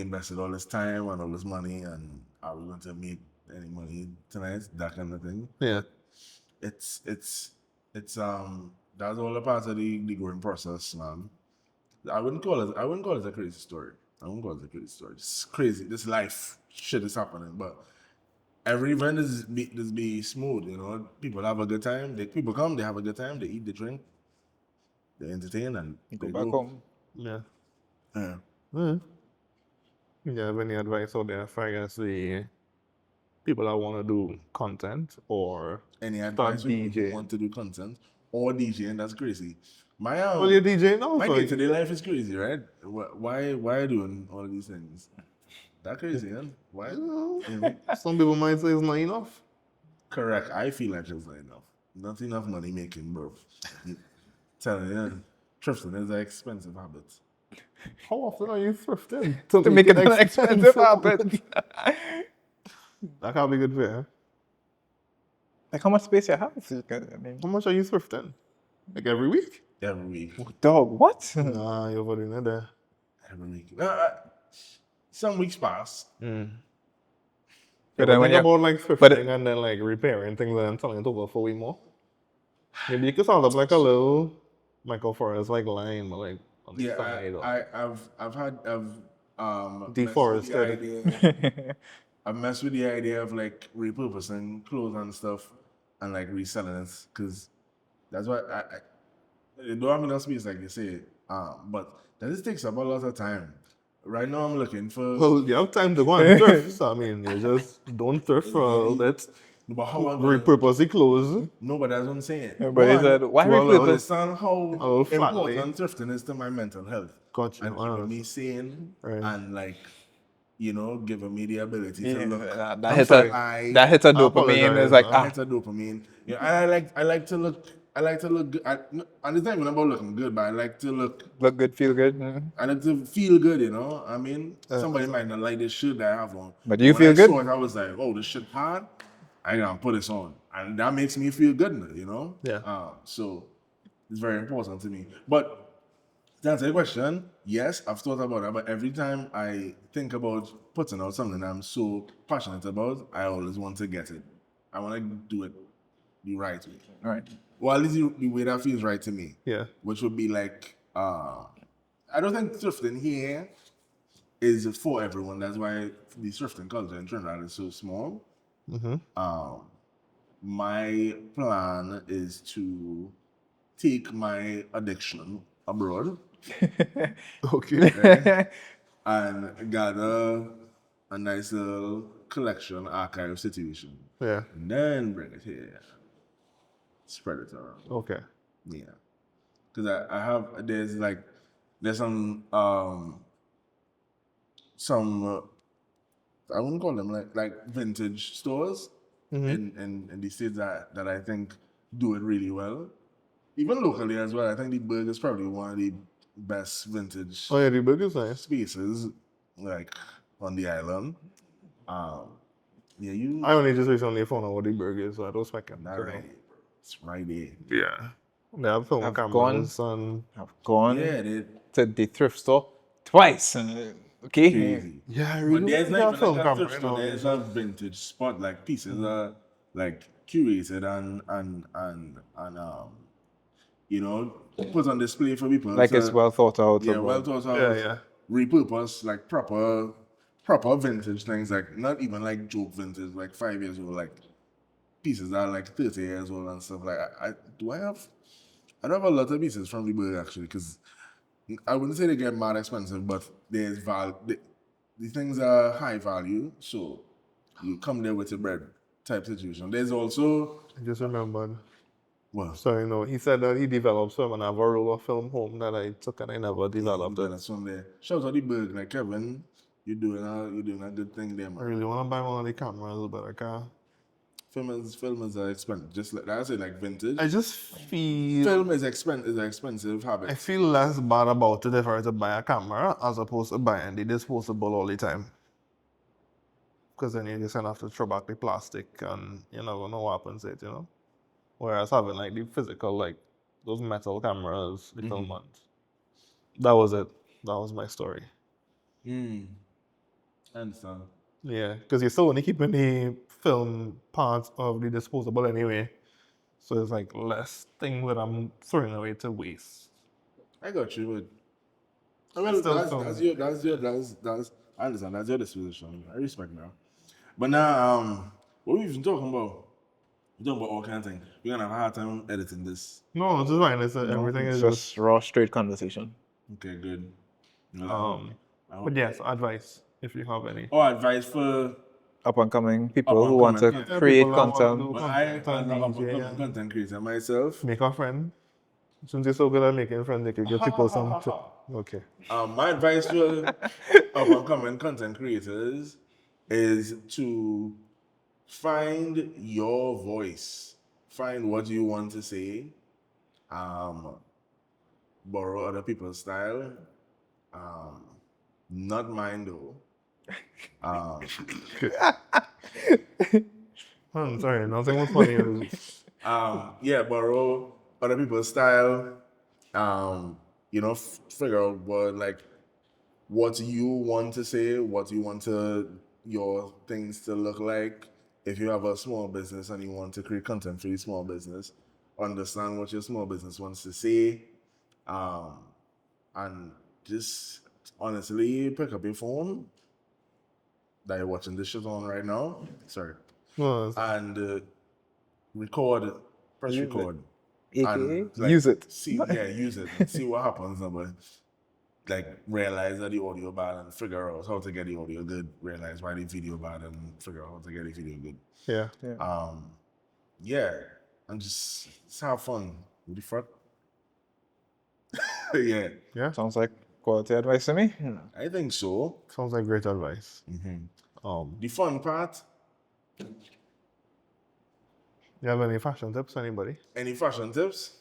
invested all this time and all this money, and are we going to make any money tonight? That kind of thing. Yeah. It's that's all a part of the growing process, man. I wouldn't call it a crazy story. It's crazy. This life shit is happening, but every event is be smooth. People have a good time. People come, they have a good time. They eat, they drink, they entertain, and Go back home. Yeah. Yeah. You have any advice out there for, I guess, the people that want to do content or Any advice start you DJing? want to do content or DJing? That's crazy. My Well, you're DJ now, my so day-to-day life is crazy, right? Why are you doing all these things? That crazy, man. Why? some people might say it's not enough. Correct. I feel like it's not enough. Not enough money making, bro. Telling you, thrifting is an expensive habit. How often are you thrifting? To make it an expensive habit. That can't be good for you. Like, how much space you have? How much are you thrifting? Like every week? Every week. Dog, what? Nah, you're already in there. Every week. Some weeks pass. But then when think you about like thrifting and then like repairing things and then selling it over for way more. Maybe you could start up like a little Michael Forest like line, but like on the side. I've Deforested. I've messed with the idea of like repurposing clothes and stuff and like reselling it, because that's what it don't have enough space, like you say. But that just takes up a lot of time. Right now I'm looking for. Well, you have time to go and thrift. So, I mean, you just don't thrift for a little bit. But how am I Repurpose the clothes. No, but that's what I'm saying. But he said, why well, repurpose? Understand how Oh, flat important thrifting is to my mental health. Gotcha. And keeping me sane and like, giving me the ability to look. That hits a dopamine. It's like, Hits a dopamine. Yeah, I like to look good. And it's not even about looking good, but I like to look good, feel good. I like to feel good, I mean, somebody might not like this shirt that I have on. But you when feel I good? saw it, I was like, oh, this shit hard. I gotta put this on. And that makes me feel good, Yeah. So it's very important to me. But To answer your question, yes, I've thought about that, but every time I think about putting out something I'm so passionate about, I always want to get it. I want to do it the right way. Right. Well, at least the way that feels right to me. Yeah. Which would be like, I don't think thrifting here is for everyone. That's why the thrifting culture in Trinidad is so small. My plan is to take my addiction abroad Okay. and gather a nice little collection archive situation. Yeah. And then bring it here. Spread it around. Okay. Yeah. Because I have, there's some, I wouldn't call them like vintage stores in the states that I think do it really well. Even locally as well, I think the Berg is probably one of the best vintage Oh yeah, the burger's nice. spaces, like on the island. Yeah, I only just recently found out what the burger is, so I don't expect it. not right. It's right there. Yeah. They have film I've cameras and I've gone Yeah, they to the thrift store twice. Okay. crazy. yeah, I But really there's like not that even film like a camera. thrift store. There's a vintage spot, like pieces are like curated and you know, put on display for people. Like it's well thought out. Yeah, about- well thought out. Yeah, yeah. Repurpose like proper vintage things, like not even like joke vintage, like 5 years old, like pieces that are like 30 years old and stuff. Like I don't have a lot of pieces from the Berg actually, because I wouldn't say they get mad expensive, but there's value. The things are high value, so you come there with your bread type situation. There's also, I just remembered. well, Sorry, no. He said that he developed some and I have a roll of film home that I took and I never developed it. that's from there. Shout out the Berg, like Kevin, you're doing a good thing there, I man. really want to buy one of the cameras, but I can't. Film is expensive, just like I say, like vintage. I just feel Film is an expensive habit. I feel less bad about it if I were to buy a camera as opposed to buying the disposable all the time. Because then you just gonna have to throw back the plastic and you never know what happens to it, you know? Whereas having like the physical, like those metal cameras, the film ones. That was it. That was my story. I understand. Yeah, because you're still only keeping the film part of the disposable anyway. So it's like less thing that I'm throwing away to waste. I got you, but I mean, Still that's I understand. That's your disposition. I respect that. But now, what we even talking about? We're talking about all kinds of things. We're gonna have a hard time editing this. No, it's just fine. It's everything It's is just just raw, straight conversation. Okay, good. I hope- But yes, advice if you have any. Or advice for Up and coming people Up who and want to coming. create People that want to content. do but I as content, a DJ, content creator myself. make a friend. Since you're so good at making friends, you can give people some tip. Okay. My advice to up and coming content creators is to find your voice, find what you want to say, borrow other people's style, not mine though. I'm sorry, nothing was funny. Yeah, borrow other people's style. You know, figure out what you want to say, what you want your things to look like. If you have a small business and you want to create content for your small business, understand what your small business wants to say, and just honestly pick up your phone that you're watching this shit on right now. Sorry. No, And press record. AKA, And, like, use it. Use it. And see what happens. But like realize that the audio bad and figure out how to get the audio good. Realize why the video bad and figure out how to get the video good. yeah. And just have fun. What the fuck? Yeah, Yeah. Sounds like quality advice to me. I think so. Sounds like great advice. The fun part. You have any fashion tips, anybody? Any fashion tips?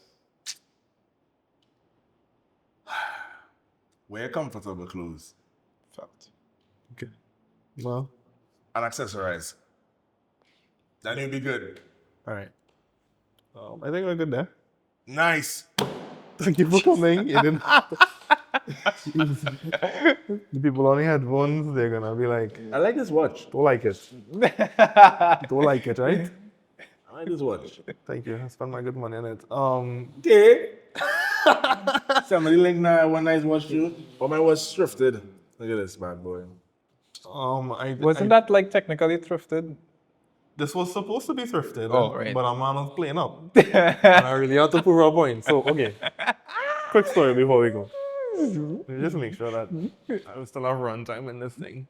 Wear comfortable clothes Fact. Okay. Well, and accessorize. Then you'll be good. all right. I think we're good there. Nice. Thank you for coming. You didn't The people on the headphones, they're gonna be like, I like this watch. don't like it. Don't like it, right? I like this watch. Thank you. I spent my good money on it. Okay. Somebody like one nice watch too. But my watch thrifted. Look at this bad boy. Wasn't that like technically thrifted? This was supposed to be thrifted, Oh, right. but a man was playing up. And I really had to prove a point. So, okay. Quick story before we go. Let me just make sure that I still have runtime in this thing.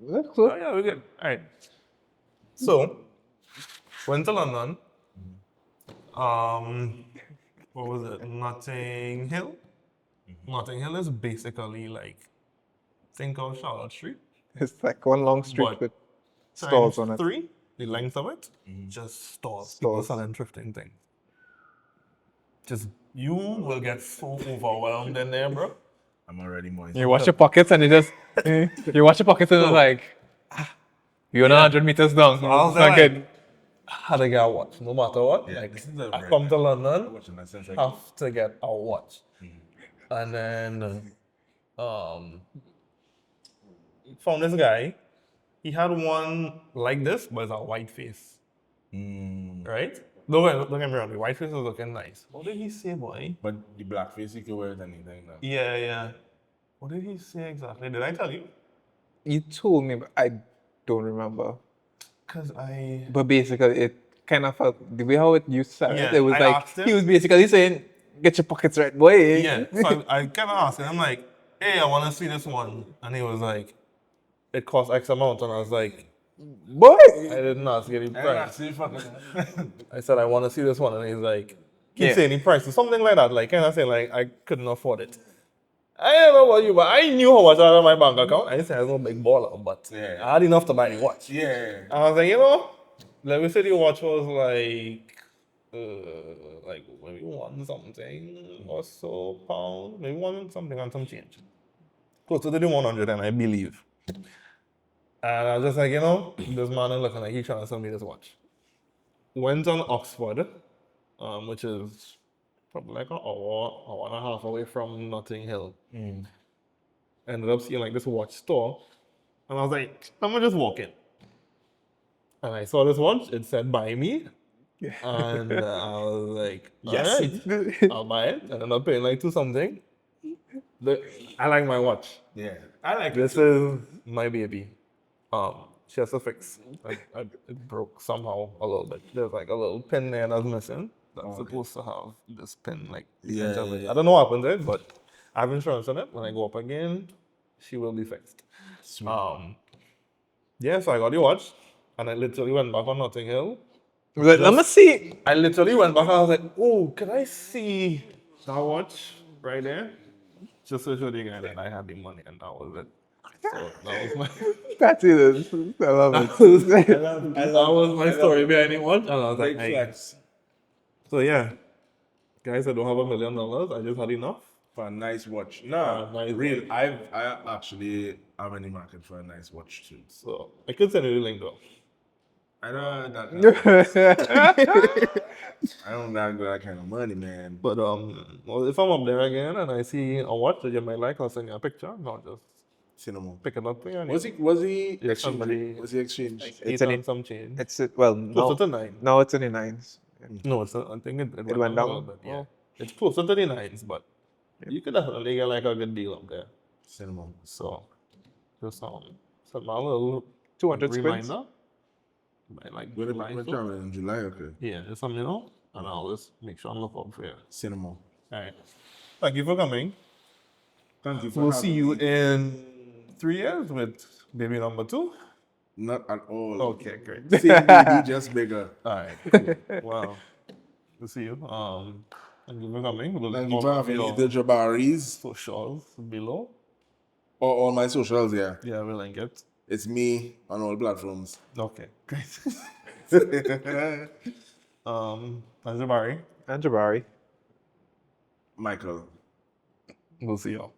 That's Oh, cool. yeah, we're good. All right. So, went to London. What was it? Notting Hill. Notting Hill is basically like, think of Charlotte Street. It's like one long street But with stalls on times it. 3, the length of it, just stores. People selling thrifting things. Just, you will get so overwhelmed in there, bro. I'm already moist. You watch your pockets and you watch your pockets and it's like, you're 100 meters down. I was It's not like, good. Had to get a watch, no matter what. Yeah, Like, this is a I very come to nice London, watch in that sense, right? have to get a watch. And then, found this guy. He had one like this, but it's a white face. Right? Don't get me wrong, the white face was looking nice. What did he say, boy? But the blackface, you can wear it anything now. Yeah. What did he say exactly? Did I tell you? You told me, but I don't remember. Because I... But basically, it kind of felt the way how it used to sound. Yeah, It was I like asked him. he was basically saying, "Get your pockets right, boy." Yeah. So I kind of asked him, I'm like, hey, I want to see this one. And he was like, it costs X amount. And I was like, Boy. I didn't ask any price. See, fucking. I said, I want to see this one. And he's like, keep Yeah. saying the price. Something like that. Like, kind of saying, like, I couldn't afford it. I don't know about you, but I knew how much I had on my bank account. I didn't say I was no big baller, but Yeah. I had enough to buy the watch. Yeah. I was like, you know, let me say the watch was like maybe one something or so pound, maybe one something and some change. Close to the 100, and I believe. And I was just like, you know, this man is looking like he's trying to sell me this watch. Went on Oxford, which is probably like an hour and a half away from Notting Hill. Ended up seeing like this watch store, and I was like, I'm gonna just walk in. And I saw this watch, it said buy me. And I was like, Yes. alright, I'll buy it. And I ended up paying like 2 something. I like my watch. Yeah. I like This is my baby. She has to fix. It broke somehow a little bit. There's like a little pin there that's missing. That's supposed to have this pin like Yeah, center of it. yeah. I don't know what happened to it, but I have insurance on it. When I go up again, she will be fixed. Sweet. Yeah, so I got the watch, and I literally went back on Notting Hill. Like, let me see. I literally went back and I was like, oh, can I see that watch right there? Just to show the guy that I had the money, and that was it. So that was my That's it. I love it. that was my story behind the watch. And I was like, Big hey. flex. So yeah, guys, I don't have $1 million. I just had enough. For a nice watch. Nah, nice real. I actually am in the market for a nice watch too. So I could send you the link though. I don't that I don't got that kind of money, man. But well, if I'm up there again and I see a watch that you might like, I'll send you a picture. I'll just Cinema. pick it up for you. And Was he Yeah, exchange? somebody- Was he exchange? eight an- and some change. It's well, Closer to no, 9. no, it's in the 9s. No, it's not, I think it went, went down a down? little bit. Yeah, Oh. it's closer to the 9s, but you could definitely get like a good deal up there. Cinema. So just set my little 200 squids. reminder. By like We're July, so. traveling in July, okay. Yeah, just something, you know, and I'll just make sure I'm looking for you. Cinema. All right. Thank you for coming. Thank you for We'll having see you me. in 3 years with baby number 2. Not at all. Okay, great. Same baby, just bigger. All right. Cool. Wow. We'll see you. Thank you for coming. We'll Thank you look for out having me. your The Jabaris. socials below. Or all my socials, yeah. Yeah, we'll link it. It's me on all platforms. Okay, great. Jabari. And Jabari. Michael. We'll see y'all.